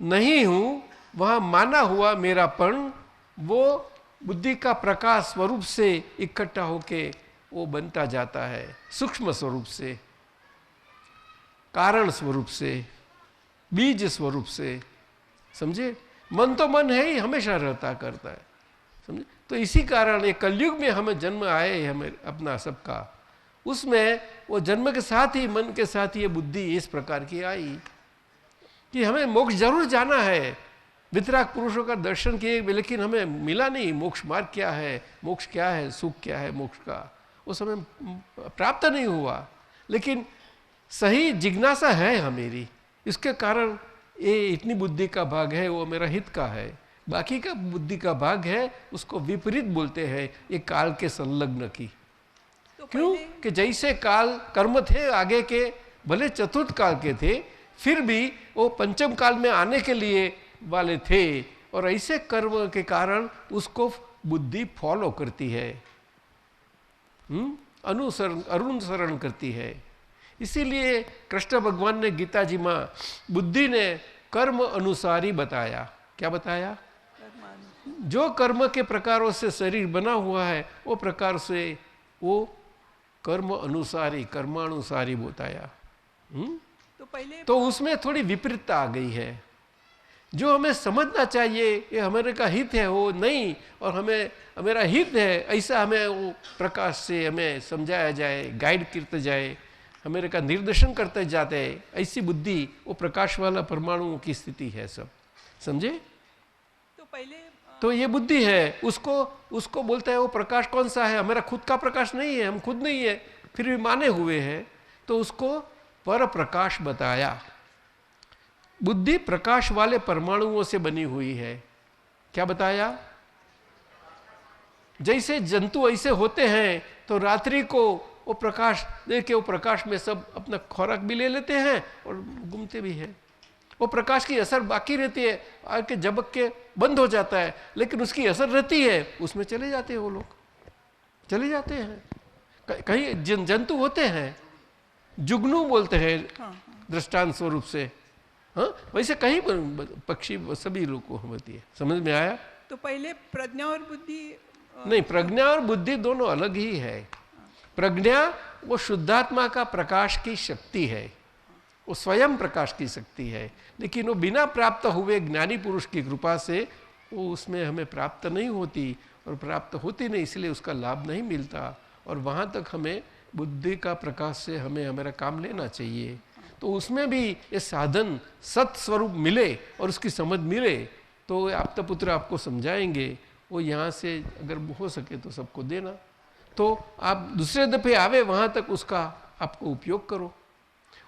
नहीं हूं वहां माना हुआ मेरापन वो बुद्धि का प्रकाश स्वरूप से इकट्ठा होके वो बनता जाता है, सूक्ष्म स्वरूप से, कारण स्वरूप से, बीज स्वरूप से, समझे। मन तो मन है ही, हमेशा रहता करता है, समझे। तो इसी कारण ये कलयुग में हमें जन्म आए, हमें अपना सबका, उसमें वो जन्म के साथ ही मन के साथ ये बुद्धि इस प्रकार की आई कि हमें मोक्ष जरूर जाना है। वितराग पुरुषों का दर्शन किए लेकिन हमें मिला नहीं मोक्ष मार्ग क्या है, मोक्ष क्या है, सुख क्या है मोक्ष का, वो समय प्राप्त नहीं हुआ। लेकिन सही जिज्ञासा है हमेरी, इसके कारण ये इतनी बुद्धि का भाग है वो मेरा हित का है। बाकी का बुद्धि का भाग है उसको विपरीत बोलते हैं, ये काल के संलग्न की। तो क्यों कि जैसे काल कर्म थे आगे के, भले चतुर्थ काल के थे, फिर भी वो पंचम काल में आने के लिए वाले थे, और ऐसे कर्म के कारण उसको बुद्धि फॉलो करती है, अनुसरण करती है। इसीलिए कृष्ण भगवान ने गीता जी में बुद्धि ने कर्म अनुसारी बताया। क्या बताया? जो कर्म के प्रकारों से शरीर बना हुआ है वो प्रकार से वो कर्म अनुसारी, कर्मानुसारी बताया। तो उसमें थोड़ी विपरीतता आ गई है। जो हमें समझना चाहिए ये हमारे का हित है वो नहीं, और हमें हमारा हित है ऐसा हमें वो प्रकाश से हमें समझाया जाए, गाइड करते जाए, हमारे का निर्देशन करते जाते हैं, ऐसी बुद्धि वो प्रकाश वाला परमाणुओं की स्थिति है सब, समझे। तो पहले तो ये बुद्धि है, उसको बोलते हैं वो प्रकाश कौन सा है, हमारा खुद का प्रकाश नहीं है, हम खुद नहीं है, फिर भी माने हुए हैं, तो उसको पर प्रकाश बताया। बुद्धि प्रकाश वाले परमाणुओं से बनी हुई है। क्या बताया? जैसे जंतु ऐसे होते हैं तो रात्रि को वो प्रकाश देख के वो प्रकाश में सब अपना खुराक भी ले लेते हैं और घूमते भी हैं। वो प्रकाश की असर बाकी रहती है, आके झपक के बंद हो जाता है, लेकिन उसकी असर रहती है, उसमें चले जाते हैं वो लोग, चले जाते हैं। कहीं जंतु होते हैं, जुगनू बोलते हैं दृष्टांत स्वरूप से, हाँ वैसे कहीं पक्षी सभी लोग को होती है। समझ में आया? तो पहले प्रज्ञा और बुद्धि नहीं, प्रज्ञा और बुद्धि दोनों अलग ही है। प्रज्ञा वो शुद्धात्मा का प्रकाश की शक्ति है, वो स्वयं प्रकाश की शक्ति है, लेकिन वो बिना प्राप्त हुए ज्ञानी पुरुष की कृपा से वो उसमें हमें प्राप्त नहीं होती, और प्राप्त होती नहीं इसलिए उसका लाभ नहीं मिलता। और वहाँ तक हमें बुद्धि का प्रकाश से हमें हमारा काम लेना चाहिए। तो उसमें भी ये साधन सत स्वरूप मिले और उसकी समझ मिले तो आप पुत्र आपको समझाएंगे। वो यहाँ से अगर हो सके तो सबको देना, तो आप दूसरे दफे आवे वहाँ तक उसका आपको उपयोग करो,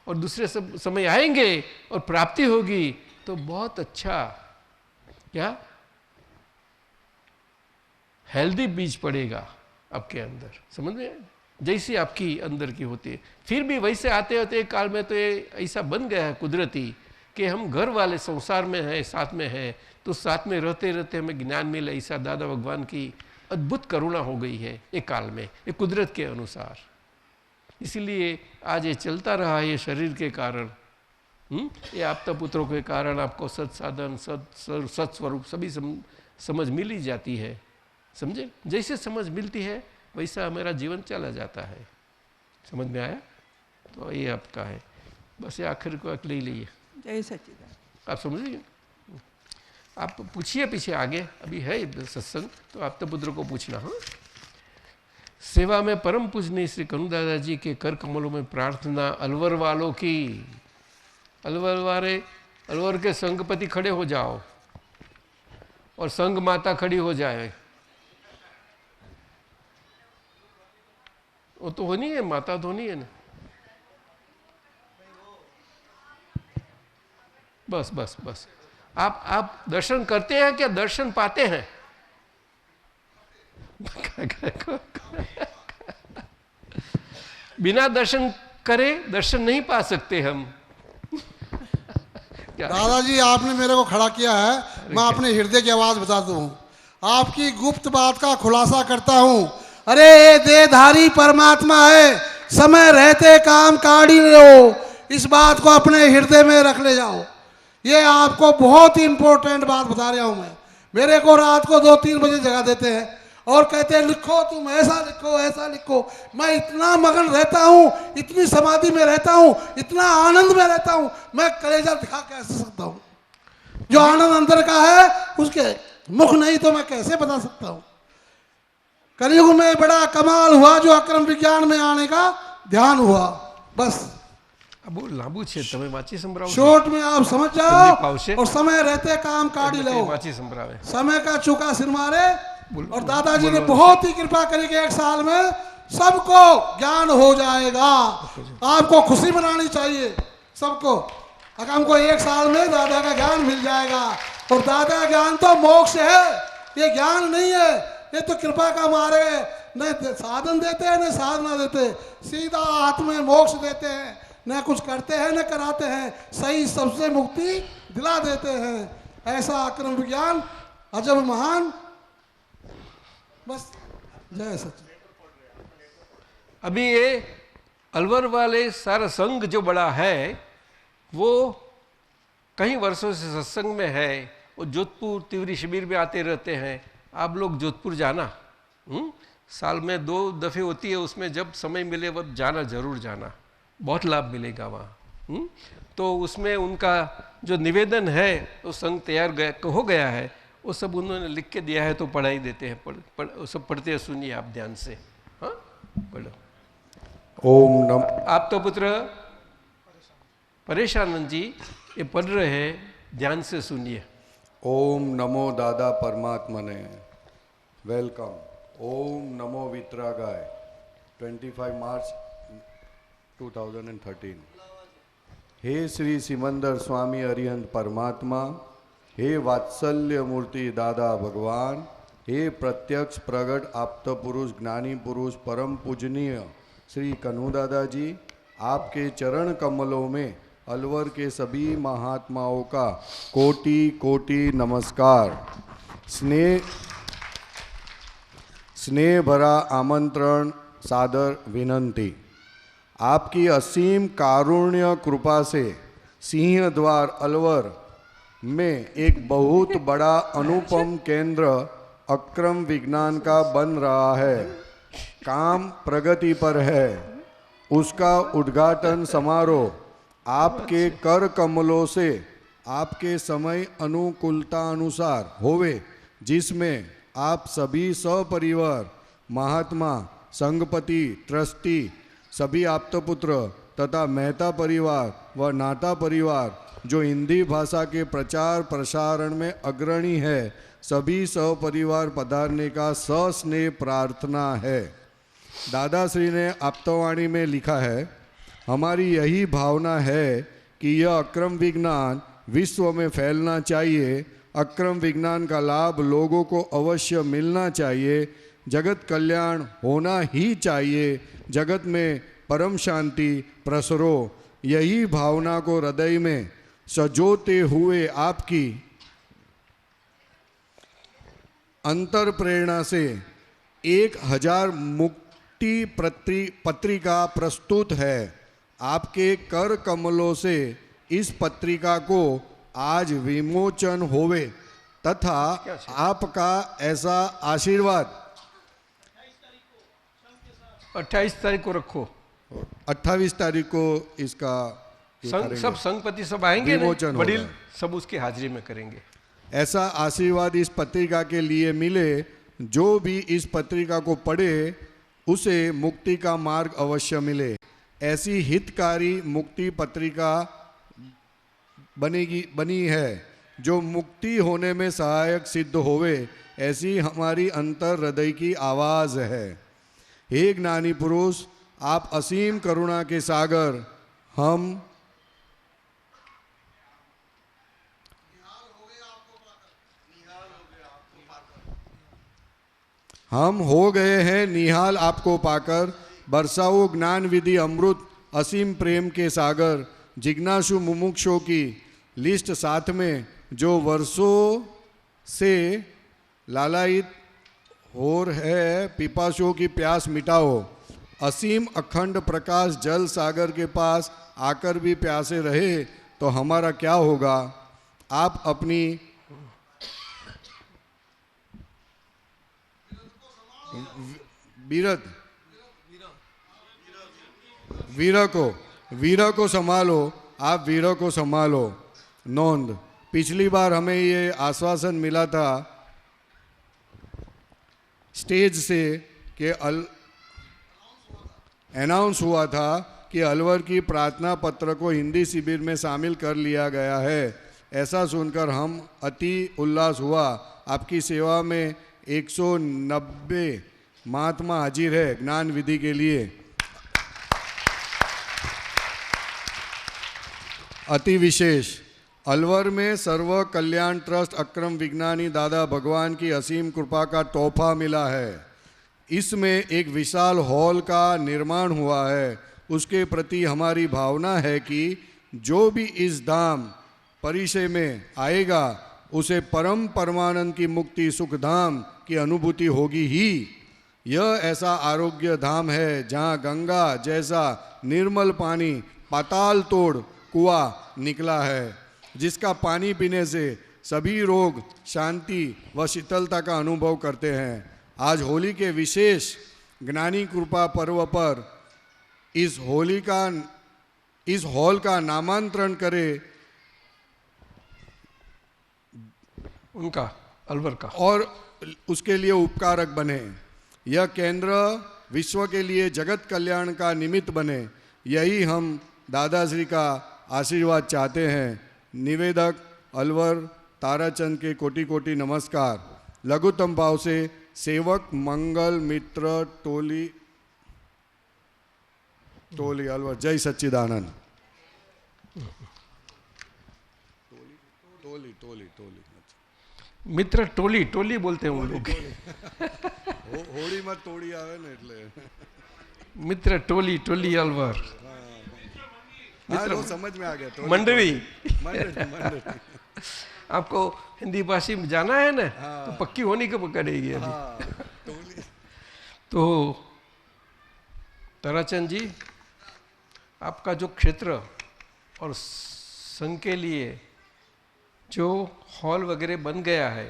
और दूसरे सब समय आएंगे और प्राप्ति होगी तो बहुत अच्छा क्या हेल्दी बीज पड़ेगा आपके अंदर, समझ में? जैसी आपकी अंदर की होती है। फिर भी वैसे आते होते काल में तो ये ऐसा बन गया है कुदरती कि हम घर वाले संसार में हैं, साथ में हैं, तो साथ में रहते रहते हमें ज्ञान मिले, ऐसा दादा भगवान की अद्भुत करुणा हो गई है एक काल में, ये कुदरत के अनुसार। इसीलिए आज ये चलता रहा ये शरीर के कारण, ये आपता पुत्रों के कारण आपको सत साधन सत स्वरूप सभी समझ मिल ही जाती है, समझे। जैसे समझ मिलती है वैसा हमारा जीवन चला जाता है। समझ में आया? तो ये आपका है, बस ये आखिर को ले लीजिए। जय सच्चिदानंद। आप समझिए। आप पूछिए पीछे आगे, अभी है सत्संग तो आप तो पुत्र को पूछना। हाँ, सेवा में परम पूजनीय श्री कनु दादाजी के कर कमलों में प्रार्थना अलवर वालों की। अलवर के संघपति खड़े हो जाओ और संघ माता खड़ी हो जाए। वो तो होनी है, माता तो होनी है ना। बस बस बस, आप दर्शन करते हैं क्या दर्शन पाते हैं? बिना दर्शन करे दर्शन नहीं पा सकते हम। दादाजी आपने मेरे को खड़ा किया है, मैं अपने हृदय की आवाज बताता हूँ, आपकी गुप्त बात का खुलासा करता हूँ। अरे ये देहधारी परमात्मा है, समय रहते काम काढ़ ही लो, इस बात को अपने हृदय में रख ले जाओ। ये आपको बहुत ही इंपॉर्टेंट बात बता रहा हूँ मैं। मेरे को रात को 2-3 बजे जगा देते हैं और कहते हैं लिखो, तुम ऐसा लिखो ऐसा लिखो। मैं इतना मगन रहता हूँ, इतनी समाधि में रहता हूँ, इतना आनंद में रहता हूँ, मैं कलेजा दिखा कैसे सकता हूँ? जो आनंद अंदर का है उसके मुख नहीं तो मैं कैसे बता सकता हूँ? कलयुग में बड़ा कमाल हुआ जो अक्रम विज्ञान में आने का ध्यान हुआ। बस अब लांबू छे तमे वाची संभराव, शॉर्ट में आप समझ जाओ और समय रहते काम काढ़ी लो। वाची संभरावे, समय का चूका सिर मारे। और दादाजी ने बहुत ही कृपा करी कि 1 साल में सबको ज्ञान हो जाएगा। आपको खुशी मनानी चाहिए सबको। अगर हमको 1 साल में दादा का ज्ञान मिल जाएगा, और दादा का ज्ञान तो मोक्ष है, ये ज्ञान नहीं है, ये तो कृपा का मार्ग है। न साधन देते हैं न साधना देते, सीधा हाथ में मोक्ष देते हैं, न कुछ करते हैं न कराते हैं, सही सबसे मुक्ति दिला देते हैं। ऐसा अक्रम विज्ञान अजब महान। बस जय सच्चिदानंद। अभी ये अलवर वाले सारा संघ जो बड़ा है वो कई वर्षों से सत्संग में है। वो जोधपुर तिवरी शिविर में आते रहते हैं। आप लोग जोधपुर जाना, साल में 2 दफ़े होती है, उसमें जब समय मिले वह जाना, जरूर जाना, बहुत लाभ मिलेगा वहाँ। तो उसमें उनका जो निवेदन है वो संघ तैयार हो गया है, वो सब उन्होंने लिख के दिया है, तो पढ़ाई देते हैं। वो सब पढ़ते हैं, सुनिए आप ध्यान से। हाँ, पढ़ो। ओम नम। आप तो पुत्र परेशानंद जी ये पढ़ रहे हैं, ध्यान से सुनिए। ओम नमो दादा परमात्मने, वेलकम। ओम नमो वितरागाय, 25 मार्च 2013। हे श्री सिमंदर स्वामी अरिहंत परमात्मा, हे वात्सल्य मूर्ति दादा भगवान, हे प्रत्यक्ष प्रगट आप्त पुरुष ज्ञानी पुरुष परम पूजनीय श्री कनु दादाजी, आपके चरण कमलों में अलवर के सभी महात्माओं का कोटि कोटि नमस्कार। स्नेह भरा आमंत्रण, सादर विनंती। आपकी असीम कारुण्य कृपा से सिंह द्वार अलवर में एक बहुत बड़ा अनुपम केंद्र अक्रम विज्ञान का बन रहा है। काम प्रगति पर है। उसका उद्घाटन समारोह आपके कर कमलों से आपके समय अनुकूलता अनुसार होवे, जिसमें आप सभी सपरिवार महात्मा, संघपति, ट्रस्टी, सभी आप्तपुत्र तथा मेहता परिवार व नाटा परिवार जो हिंदी भाषा के प्रचार प्रसारण में अग्रणी है, सभी सपरिवार पधारने का सस्नेह प्रार्थना है। दादाश्री ने आप्तवाणी में लिखा है, हमारी यही भावना है कि यह अक्रम विज्ञान विश्व में फैलना चाहिए। अक्रम विज्ञान का लाभ लोगों को अवश्य मिलना चाहिए। जगत कल्याण होना ही चाहिए। जगत में परम शांति प्रसरो। यही भावना को हृदय में सजोते हुए आपकी अंतर प्रेरणा से 1000 मुक्ति पत्रिका प्रस्तुत है। आपके कर कमलों से इस पत्रिका को आज विमोचन होवे तथा आपका ऐसा आशीर्वाद 28 तारीख को रखो। 28 तारीख को इसका सब संघपति सब आएंगे, वडील सब उसकी हाजिरी में करेंगे। ऐसा आशीर्वाद इस पत्रिका के लिए मिले। जो भी इस पत्रिका को पढ़े उसे मुक्ति का मार्ग अवश्य मिले। ऐसी हितकारी मुक्ति पत्रिका बनी है जो मुक्ति होने में सहायक सिद्ध होवे, ऐसी हमारी अंतर हृदय की आवाज़ है। हे ज्ञानी पुरुष, आप असीम करुणा के सागर, हम हो गए हैं निहाल आपको पाकर। बरसाओ ज्ञान विधि अमृत असीम प्रेम के सागर। जिज्ञासु मुमुक्षों की लिस्ट साथ में, जो वर्षों से लालायित हो है, पिपासुओं की प्यास मिटाओ। असीम अखंड प्रकाश जल सागर के पास आकर भी प्यासे रहे तो हमारा क्या होगा। आप अपनी वीर को संभालो, आप वीर को संभालो। नोंद, पिछली बार हमें ये आश्वासन मिला था स्टेज से कि अनाउंस हुआ था कि अलवर की प्रार्थना पत्र को हिंदी शिविर में शामिल कर लिया गया है। ऐसा सुनकर हम अति उल्लास हुआ। आपकी सेवा में 190 महात्मा हाजिर है ज्ञान विधि के लिए। अति विशेष, अलवर में सर्व कल्याण ट्रस्ट अक्रम विज्ञानी दादा भगवान की असीम कृपा का तोहफा मिला है। इसमें एक विशाल हॉल का निर्माण हुआ है। उसके प्रति हमारी भावना है कि जो भी इस धाम परिसर में आएगा उसे परम परमानंद की मुक्ति सुख धाम की अनुभूति होगी ही। यह ऐसा आरोग्य धाम है जहाँ गंगा जैसा निर्मल पानी पाताल तोड़ कुआं निकला है, जिसका पानी पीने से सभी रोग शांति व शीतलता का अनुभव करते हैं। आज होली के विशेष ज्ञानी कृपा पर्व पर इस हॉल का नामांतरण करें उनका, अलवर का, और उसके लिए उपकारक बने। यह केंद्र विश्व के लिए जगत कल्याण का निमित्त बने, यही हम दादाश्री का आशीर्वाद चाहते हैं। निवेदक अलवर ताराचंद के कोटि कोटि नमस्कार। लघुतम भाव से सेवक मंगल मित्र टोली अलवर। जय सच्चिदानंद। टोली मित्र टोली बोलते हैं वो लोग। होली मत तोड़ी आवे ना એટલે मित्र टोली अलवर। मित्र समझ में आ गया। मंडली। मंडली। आपको हिंदी भाषी में जाना है ना, तो पक्की होनी को पकड़ेगी अभी। तो ताराचंद जी, आपका जो क्षेत्र और संघ के लिए जो हॉल वगैरह बन गया है,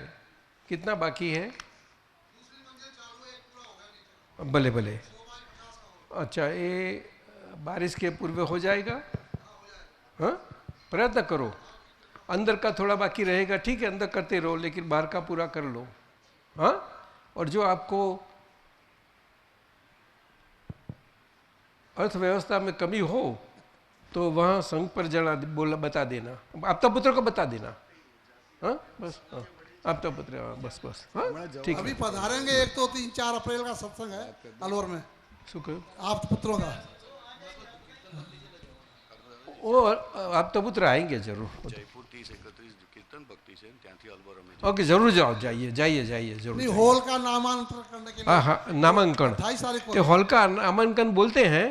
कितना बाकी है? भले। अच्छा, ये बारिश के पूर्व हो जाएगा? हाँ, प्रयत्न करो। अंदर का थोड़ा बाकी रहेगा, ठीक है, अंदर करते रहो, लेकिन बाहर का पूरा कर लो। हाँ, और जो आपको अर्थव्यवस्था में कमी हो तो वहाँ संघ पर बता देना, आपका पुत्र को बता देना। हाँ, बस। हाँ, आपका पुत्र, बस। हाँ, ठीक है। अभी पधारेंगे 1 तो 3-4 अप्रैल का सत्संग है अलवर में, आप पुत्रों का। वो आप तो पुत्र आएंगे जरूर। ओके, जरूर जाइए जरूर। नहीं, हॉल का नामांकन करने के लिए। हाँ, नामांकन 28 तारीख को। तो हॉल का नामांकन बोलते हैं।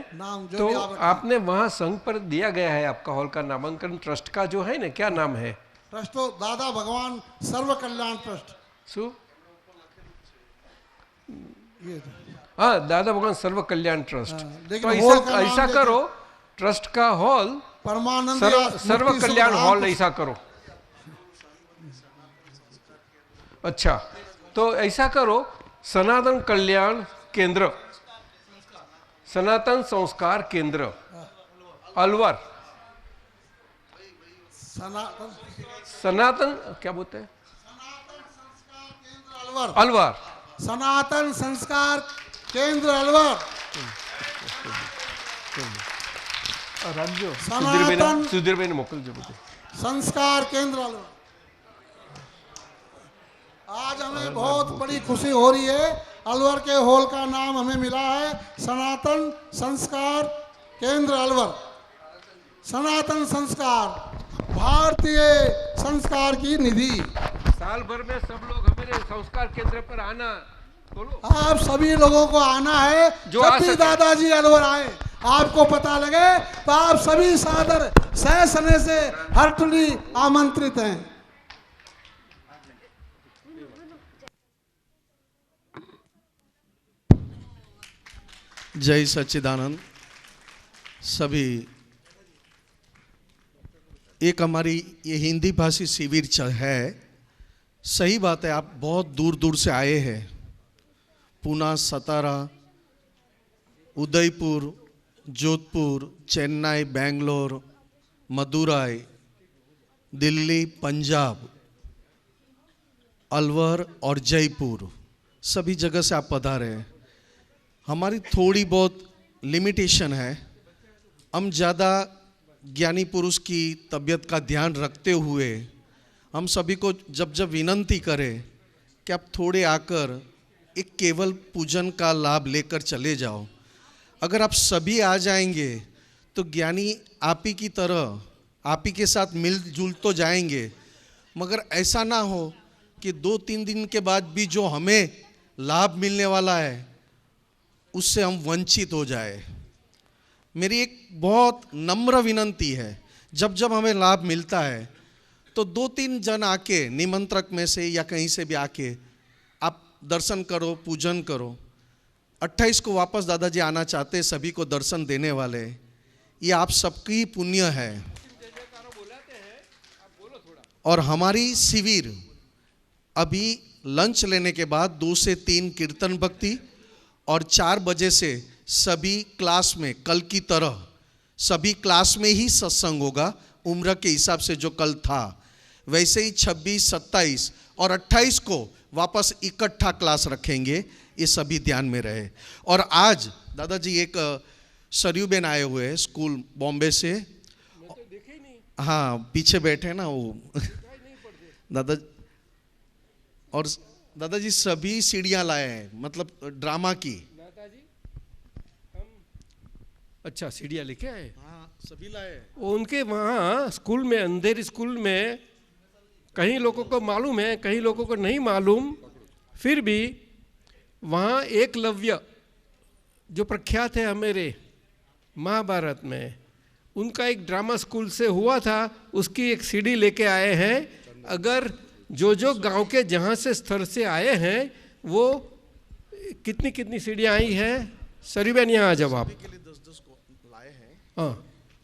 तो आपने वहाँ संघ पर दिया गया है आपका हॉल का नामांकन। ट्रस्ट का जो है ना, क्या नाम है? ट्रस्ट तो दादा भगवान सर्व कल्याण ट्रस्ट। हाँ, दादा भगवान सर्व कल्याण ट्रस्ट। तो ऐसा करो, ट्रस्ट का हॉल परमानंद सर्व कल्याण हॉल ऐसा करो। अच्छा, तो ऐसा करो, सनातन कल्याण केंद्र, सनातन संस्कार केंद्र अलवर। सनातन क्या बोलते हैं? अलवर। अलवर। सनातन संस्कार केंद्र अलवर। सनातन सुधीरबेन मोकलजो संस्कार केंद्र अलवर। आज हमें बहुत बड़ी खुशी हो रही है। अलवर के हॉल का नाम हमें मिला है सनातन संस्कार केंद्र अलवर। सनातन संस्कार, भारतीय संस्कार की निधि। साल भर में सब लोग हमारे संस्कार केंद्र पर आना, बोलो। आप सभी लोगों को आना है। जब भी दादाजी अलवर आए आपको पता लगे तो आप सभी सादर सहसने से हर्टली आमंत्रित हैं। जय सच्चिदानंद। सभी, एक हमारी ये हिंदी भाषी शिविर है। सही बात है, आप बहुत दूर दूर से आए हैं। पूना, सतारा, उदयपुर, जोधपुर, चेन्नई, बेंगलोर, मदुरई, दिल्ली, पंजाब, अलवर और जयपुर, सभी जगह से आप पधारे हैं। हमारी थोड़ी बहुत लिमिटेशन है। हम ज़्यादा ज्ञानी पुरुष की तबीयत का ध्यान रखते हुए हम सभी को जब जब विनंती करें कि आप थोड़े आकर एक केवल पूजन का लाभ लेकर चले जाओ। अगर आप सभी आ जाएंगे तो ज्ञानी आप ही की तरह आप ही के साथ मिलजुल तो जाएंगे, मगर ऐसा ना हो कि 2-3 दिन के बाद भी जो हमें लाभ मिलने वाला है उससे हम वंचित हो जाए। मेरी एक बहुत नम्र विनंती है, जब जब हमें लाभ मिलता है तो 2-3 जन आके, निमंत्रक में से या कहीं से भी आके आप दर्शन करो, पूजन करो। 28 को वापस दादाजी आना चाहते, सभी को दर्शन देने वाले। ये आप सबकी पुण्य है। और हमारी शिविर अभी लंच लेने के बाद 2 से 3 कीर्तन भक्ति और 4 बजे से सभी क्लास में, कल की तरह सभी क्लास में ही सत्संग होगा। उम्र के हिसाब से जो कल था वैसे ही 26, 27 और 28 को वापस इकट्ठा क्लास रखेंगे। ये सभी ध्यान में रहे। और आज दादाजी एक सरयू बेन आए हुए हैं स्कूल बॉम्बे से। हाँ, पीछे बैठे ना वो दादा। और दादाजी सभी सीढ़ियाँ लाए हैं, मतलब ड्रामा की। अच्छा, सीढ़ियाँ लेके आए? हाँ, सभी लाए। वो उनके वहाँ स्कूल में, अंधेरी स्कूल में कहीं लोगों को मालूम है, कहीं लोगों को नहीं मालूम। फिर भी वहाँ एकलव्य जो प्रख्यात है हमारे महाभारत में, उनका एक ड्रामा स्कूल से हुआ था, उसकी एक सीढ़ी लेके आए हैं। अगर जो गांव के जहाँ से स्तर से आए हैं वो कितनी कितनी सीढ़ियाँ आई है। सरीबेन यहाँ आ जाओ आप। हाँ,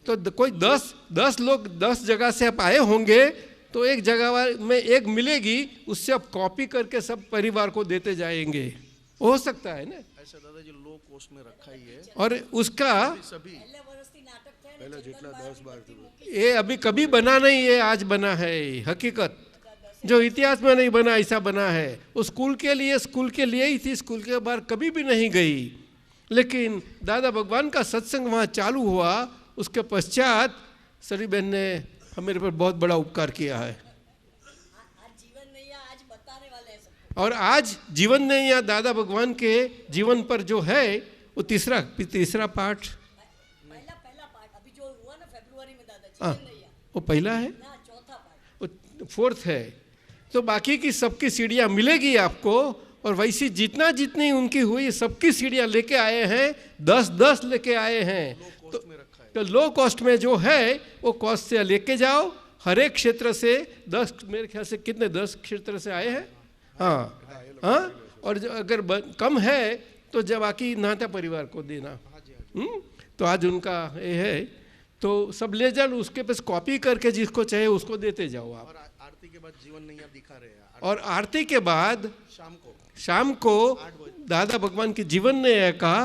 तो कोई 10 लोग 10 जगह से आप आए होंगे तो एक जगह में एक मिलेगी, उससे आप कॉपी करके सब परिवार को देते जाएंगे। हो सकता है ना? ऐसा दादाजी लो कॉस्ट में रखा ही है। और उसका ये अभी कभी बना नहीं है, आज बना है। हकीकत जो इतिहास में नहीं बना, ऐसा बना है। वो स्कूल के लिए ही थी, स्कूल के बाहर कभी भी नहीं गई। लेकिन दादा भगवान का सत्संग वहाँ चालू हुआ, उसके पश्चात सरी बहन ने हमारे पर बहुत बड़ा उपकार किया है। और आज जीवन नैया दादा भगवान के जीवन पर जो है वो तीसरा पाठ, वो पहला है, वो 4th है। तो बाकी की सबकी सीढ़ियाँ मिलेगी आपको। और वैसी जितनी उनकी हुई सबकी सीढ़ियाँ लेके आए हैं, 10 लेके आए हैं। तो लो कॉस्ट में जो है वो कॉस्ट से लेके जाओ। हर एक क्षेत्र से 10, मेरे ख्याल से कितने 10 क्षेत्र से आए हैं। हाँ, और अगर कम है तो जब बाकी नाता परिवार को देना। तो आज उनका ये है, तो सब ले जाओ, उसके पास कॉपी करके जिसको चाहिए उसको देते जाओ आप। और आरती के बाद जीवन नैया दिखा रहे हैं। और आरती के बाद शाम को दादा भगवान की जीवन नैया का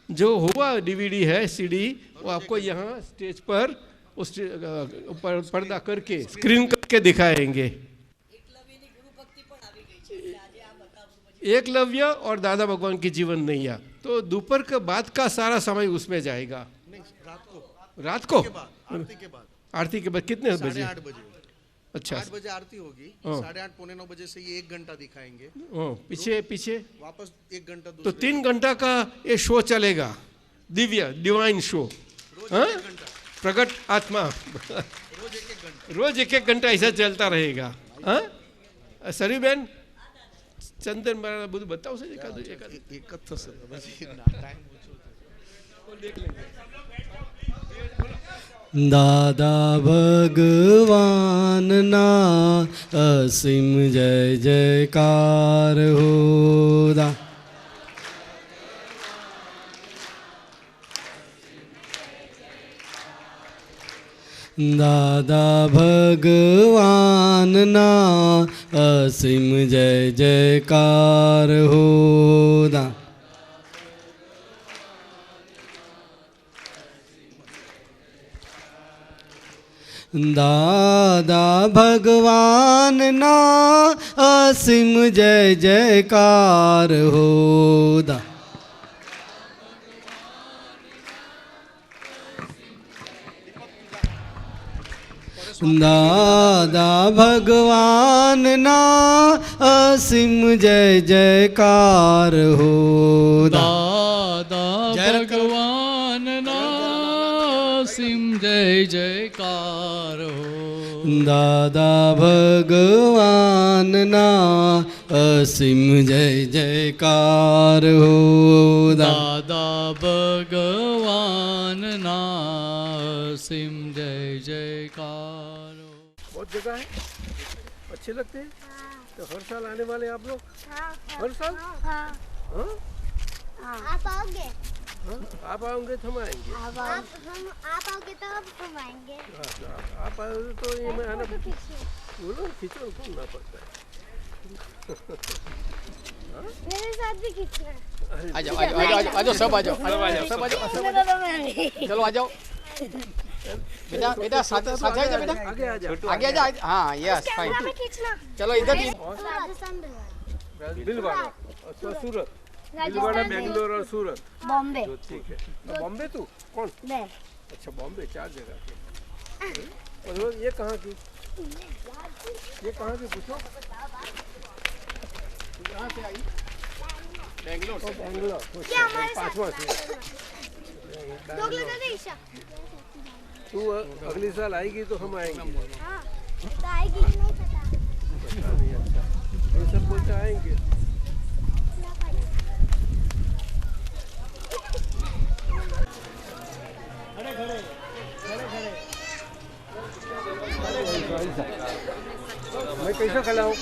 जो हुआ DVD है, CD, वो आपको यहाँ स्टेज पर उस ऊपर पर्दा करके स्क्रीन करके दिखाएंगे। एकलव्य और दादा भगवान की जीवन नैया, तो दोपहर के बाद का सारा समय उसमें जाएगा। रात को आरती के बाद, आरती के बाद कितने बजे? 8:30 बजे। अच्छा, 8 बजे आरती होगी, 8:30 पौने 9 बजे से ये 1 घंटा दिखाएंगे। पीछे वापस 1 घंटा, तो 3 घंटा का ये शो चलेगा, दिव्य डिवाइन शो, प्रकट आत्मा। रोज 1-1 घंटा ऐसा चलता रहेगा। सरी बेन चंदन मारा બધું બતાવશે એક જ થશે દાદા ભગવાનના અસીમ જય જયકાર હો દા દાદા ભગવાનના અસીમ જય જયકાર હો દા દાદા ભગવાનના અસીમ જય જયકાર હો દા દાદા ભગવાનના અસીમ જય જયકાર હો દાદા ભગવાનના અસીમ જય જયકાર હો દાદા ભગવાનના અસીમ જય જયકાર હો દાદા ભગવાનના અસીમ જય जयकार। बहुत जगह है, अच्छे लगते हैं। तो हर साल आने वाले आप लोग? हर साल? आप आओगे? आप आओगे तो हम आएंगे। आप आओगे तो हम आएंगे। आप आओगे तो ये मैं आना बोलो, खींचो घूमना पड़ता है। मेरे साथ भी खींचना। आ जाओ सब आ जाओ सब आ जाओ। चलो आ जाओ बेटा, बेटा साथ आ जाओ बेटा, आगे आ जाओ। हाँ यस फाइन, चलो इधर दिलवाड़ा। अच्छा सूरत, दिलवाड़ा बेंगलोर और सूरत, बॉम्बे। ठीक है। बॉम्बे तू कौन? अच्छा बॉम्बे 4 जगह के। और ये कहाँ की? ये कहाँ की पूछो? कहाँ से आई? बेंगलोर से। बेंगलोर। क्या हमारे साथ? 5वां से। तू अगली साल आएगी तो हम आएंगे। हाँ, तो आएगी कि नहीं पता। पता नहीं। अच्छा ये सब बोलते आएंगे। मैं कैसा खिलाऊं?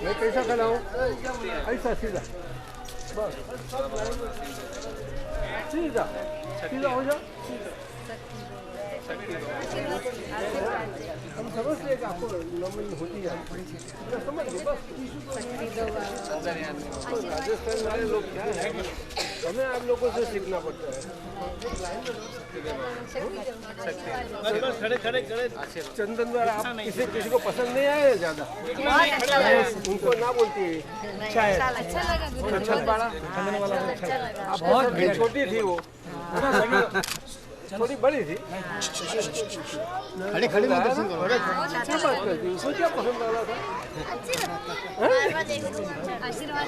मैं कैसा खिलाऊं? ऐसा सीधा, बस सीधा सीधा हो जाओ। हम समझ ले कि आपको नॉर्मल होती है, समझ लो बस। राजस्थान वाले लोग क्या है, हमें आप लोगों से सीखना पड़ता है। बस खड़े खड़े खड़े। चंदन द्वारा आप किसी को पसंद नहीं आया ज़्यादा? उनको ना बोलती है चंदन वाला। बहुत छोटी थी वो, थोड़ी बड़ी थी। खड़े खड़े में दर्शन करो। क्या बात करती है? उसको क्या पसंद आ रहा था? आशीर्वाद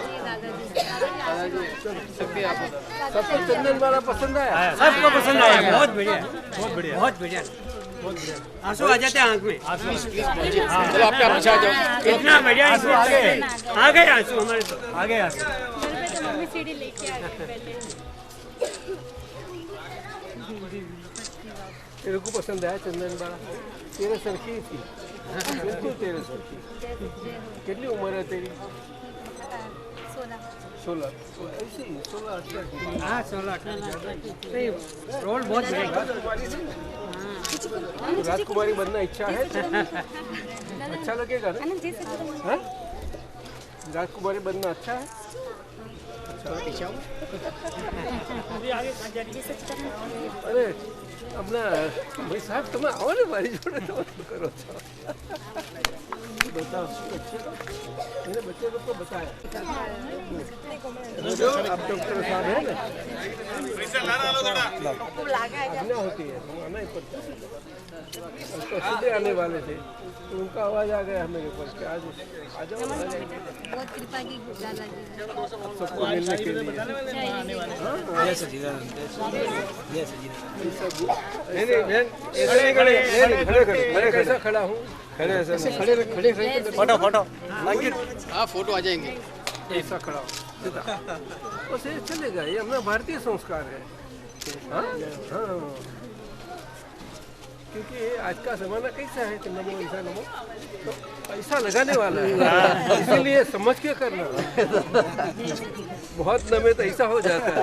सबको चंदन वाला पसंद आया? सबको पसंद आया। बहुत बढ़िया, बहुत बढ़िया, बहुत बढ़िया, बहुत बढ़िया। आंसू आ जाते हैं आंख में। चलो आप क्या पहुँचा जाओ। इतना बढ़िया आंसू आ गए आंसू हमारे तो आ गए आंसू। मम्मी सीढ़ी लेके आ गई पहले। तेरे को पसंद आया चंदन वाला? तेरे सरखी थी, बिल्कुल तेरे सरखी। कितनी उम्र है तेरी? 16। ऐसे ही 16-18। हाँ 16-18। रोल बहुत बढ़िया। राजकुमारी बनना इच्छा है? अच्छा लगेगा ना? हाँ? राजकुमारी बनना अच्छा है? अरे अपना भाई साहब તમે આવો ને મારી જોડે તો કરો છો। बताओ बच्चे को, मैंने बच्चे को बताया। अब डॉक्टर साहब है ना, आज्ञा होती है, आना ही पड़ता है। तो सीधे आने वाले थे तो उनका आवाज आ गया मेरे ऊपर कि आज आ जाओ। बहुत कृपा की दादाजी। सबको मिलने के लिए। मैं कैसा खड़ा हूँ, खड़े ऐसे खड़े फोटो फोटो हाँ फोटो आ जाएंगे। ऐसा खड़ा हो बस ये चलेगा, ये अपना भारतीय संस्कार है। हाँ हाँ, क्योंकि आज का जमाना कैसा है कि नमो ऐसा नमो, तो पैसा लगाने वाला है, इसीलिए समझ के करना। बहुत नमे तो ऐसा हो जाता है,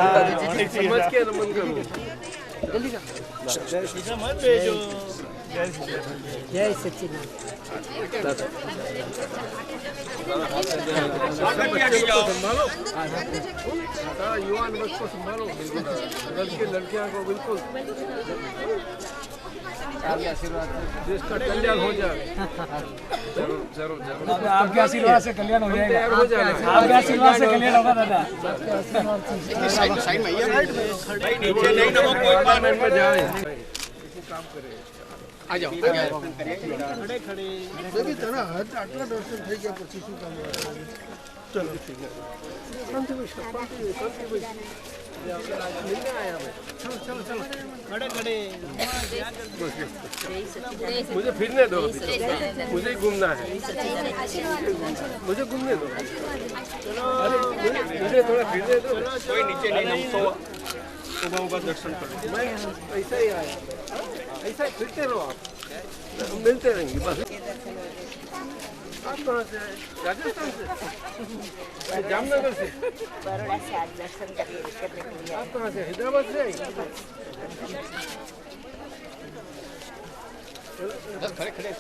समझ के नमन करो। मत भेजो। जय सचिन। संभालो, युवान वर्ग को संभालो, लड़के लड़कियों को बिल्कुल देश का कल्याण हो जाए। जरूर जरूर जरूर, आपके आशीर्वाद से कल्याण हो जाएगा। तैयार हो जाना, आपके आशीर्वाद से कल्याण होगा दादा। साइड में जाए काम करे। आ जाओ खड़े खड़े चलो ठीक है, मिलने आया मैं। चलो चलो चलो खड़े खड़े। मुझे फिरने दो, मुझे घूमना है, मुझे घूमने दो। मुझे थोड़ा फिरने दो। कोई नीचे नहीं, उबा दर्शन करो। मैं ऐसा ही आया, ऐसा ही फिरते रहो आप, मिलते रहेंगे बस। आप कहाँ से आए? राजस्थान से? जामनगर से? बड़ौदा से आज दर्शन करने के लिए। आप कहाँ से? हैदराबाद से आई? बस खड़े खड़े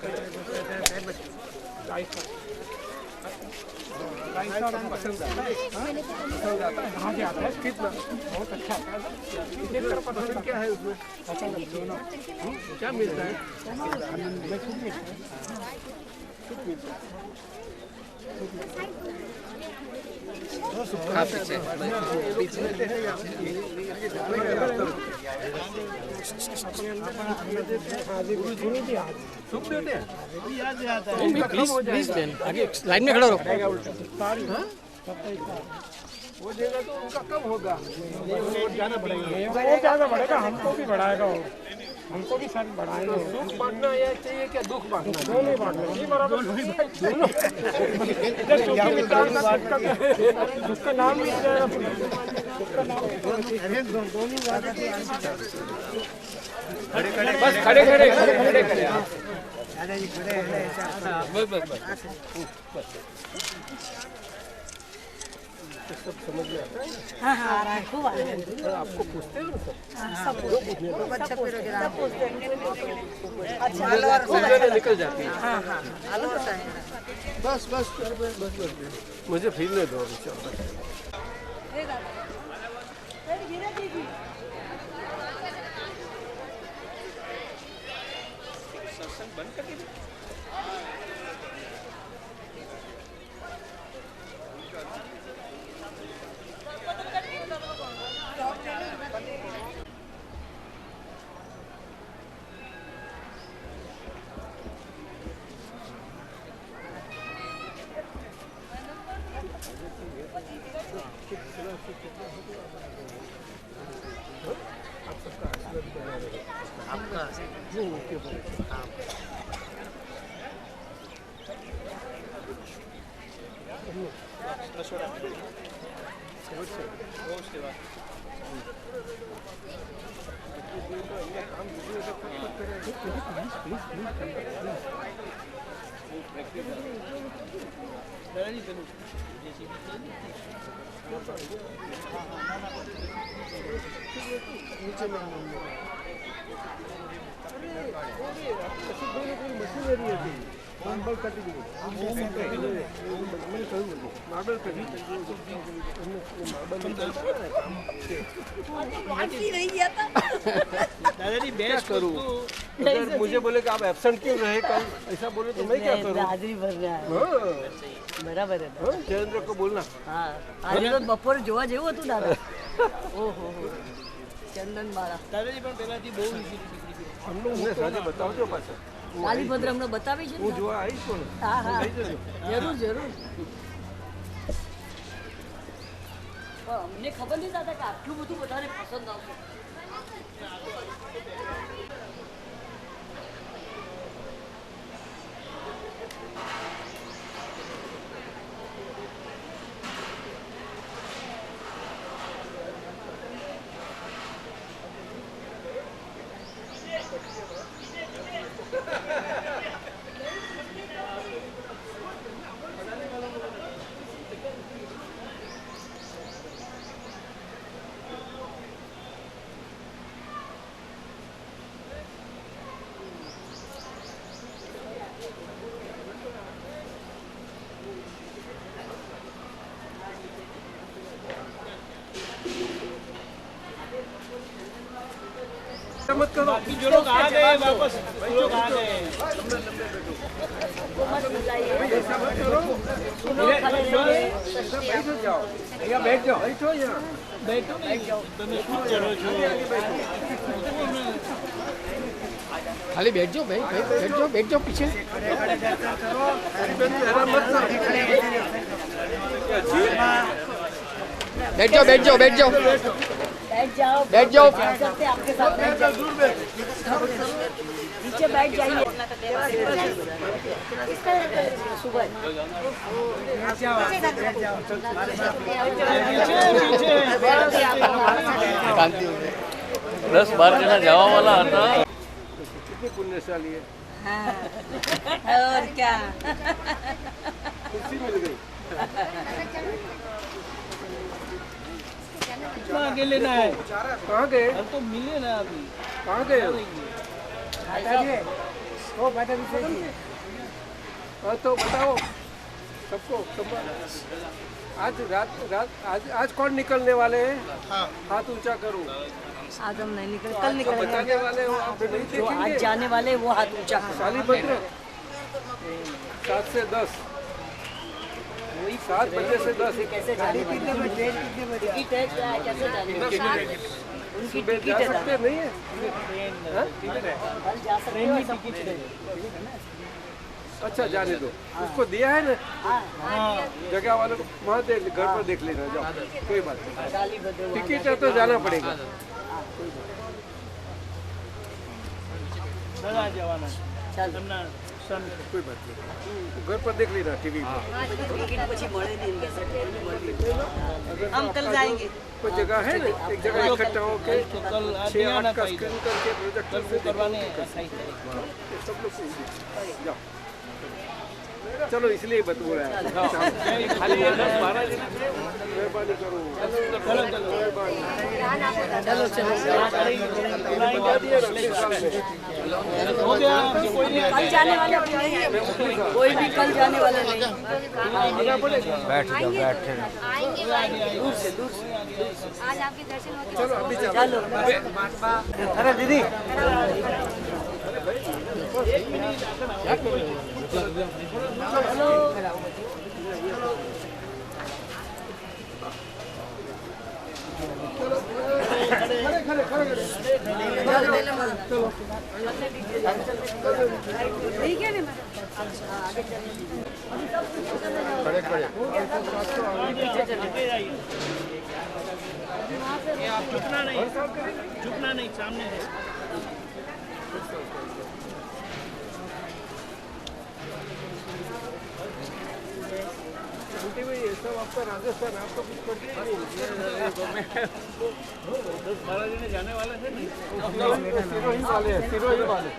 पसंद आता है? कहाँ से आता है? कितना? बहुत अच्छा आता है। पसंद क्या है उसमें? क्या मिलता है? हाँ पीछे सुख देते हैं। प्लीज आगे लाइन में खड़ा रहो। वो देगा तो उनका कम होगा, जाना पड़ेगा, हमको भी बढ़ाएगा वो, हमको भी साथ बढ़ाएंगे। सुख बांटना या चाहिए क्या दुख बांटना? दोनों बांटना उसका नाम भी बस खड़े खड़े खड़े खड़े बस बस बस सब समझ में आता है। हाँ हाँ आ रहा है, खूब आ रहा है। आपको पूछते हैं सब अच्छा अच्छा निकल जाती है। हाँ हाँ आलू होता है। बस बस बस बस मुझे फिरने दो अभी। चलो बंद करके दादाजी क्या करूं? अगर मुझे बोले कि आप एब्सेंट क्यों रहे कल, ऐसा बोले तो मैं क्या करूं? हाजिरी भर रहा है बराबर है जयेंद्र को बोलना। हाँ आज तो બપોરે જોવા જેવું હતું દાદા ઓહો ચંદન બાળા દાદાજી પણ પહેલાથી બહુ અમને સાંજે બતાવજો પાછા। કાલીભદ્ર હમણાં બતાવી છે હું જોવા આવીશ પણ હા હા લઈ જજો। જરૂર જરૂર અમને ખબર નહીં દાદા કે આટલું બધું બધાને પસંદ આવશે मत करो। जो लोग आ गए वापस लोग आ गए बैठ जाओ बैठो यहाँ बैठो તમે શું કરો છો खाली बैठ जाओ भाई बैठ जाओ पीछे बैठ जाओ बैठ जाओ सकते आपके साथ बैठ जाओ नीचे बैठ जाइए सुबह दस बार जना जावा वाला था कितनी पुण्यशाली है और क्या खुशी मिल गई कितना आगे लेना है कहाँ गए हम तो मिले ना अभी कहाँ गए हाँ तो बताओ सबको आज आज कौन निकलने वाले हैं हाथ ऊंचा करो आज हम नहीं निकल कल निकलेंगे बताने वाले हो आप नहीं जो आज जाने वाले वो हाथ ऊंचा करो कालीभद्र 7 से 10 वही 7 बजे से 10 कैसे जाने कितने बजे टिकट है क्या है कैसे जाने उनकी टिकट है सकते नहीं है कल जा सकते हो सब कुछ अच्छा जाने दो उसको दिया है ना जगह वाले को वहाँ घर पर देख लेना जाओ कोई बात नहीं टिकट है तो जाना पड़ेगा कोई बात नहीं घर पर देख लेना टीवी हम कल जाएंगे कोई जगह है ना एक जगह इकट्ठा होकर 6-8 का स्क्रीन करके प्रोजेक्टर से करवाने सब लोग जाओ चलो इसलिए बता रहा है खाली 10-12 दिन मेहरबानी करो कल जाने वाले कोई भी कल जाने वाले नहीं बैठ जाओ बैठ दूर से आज आपके दर्शन होते चलो अभी चलो अरे दीदी ठीक है आप झुकना नहीं सामने है भाई ये सब आपका राजस्थान आप तो कुछ करते नहीं 10-12 दिन जाने वाले थे सिरोही वाले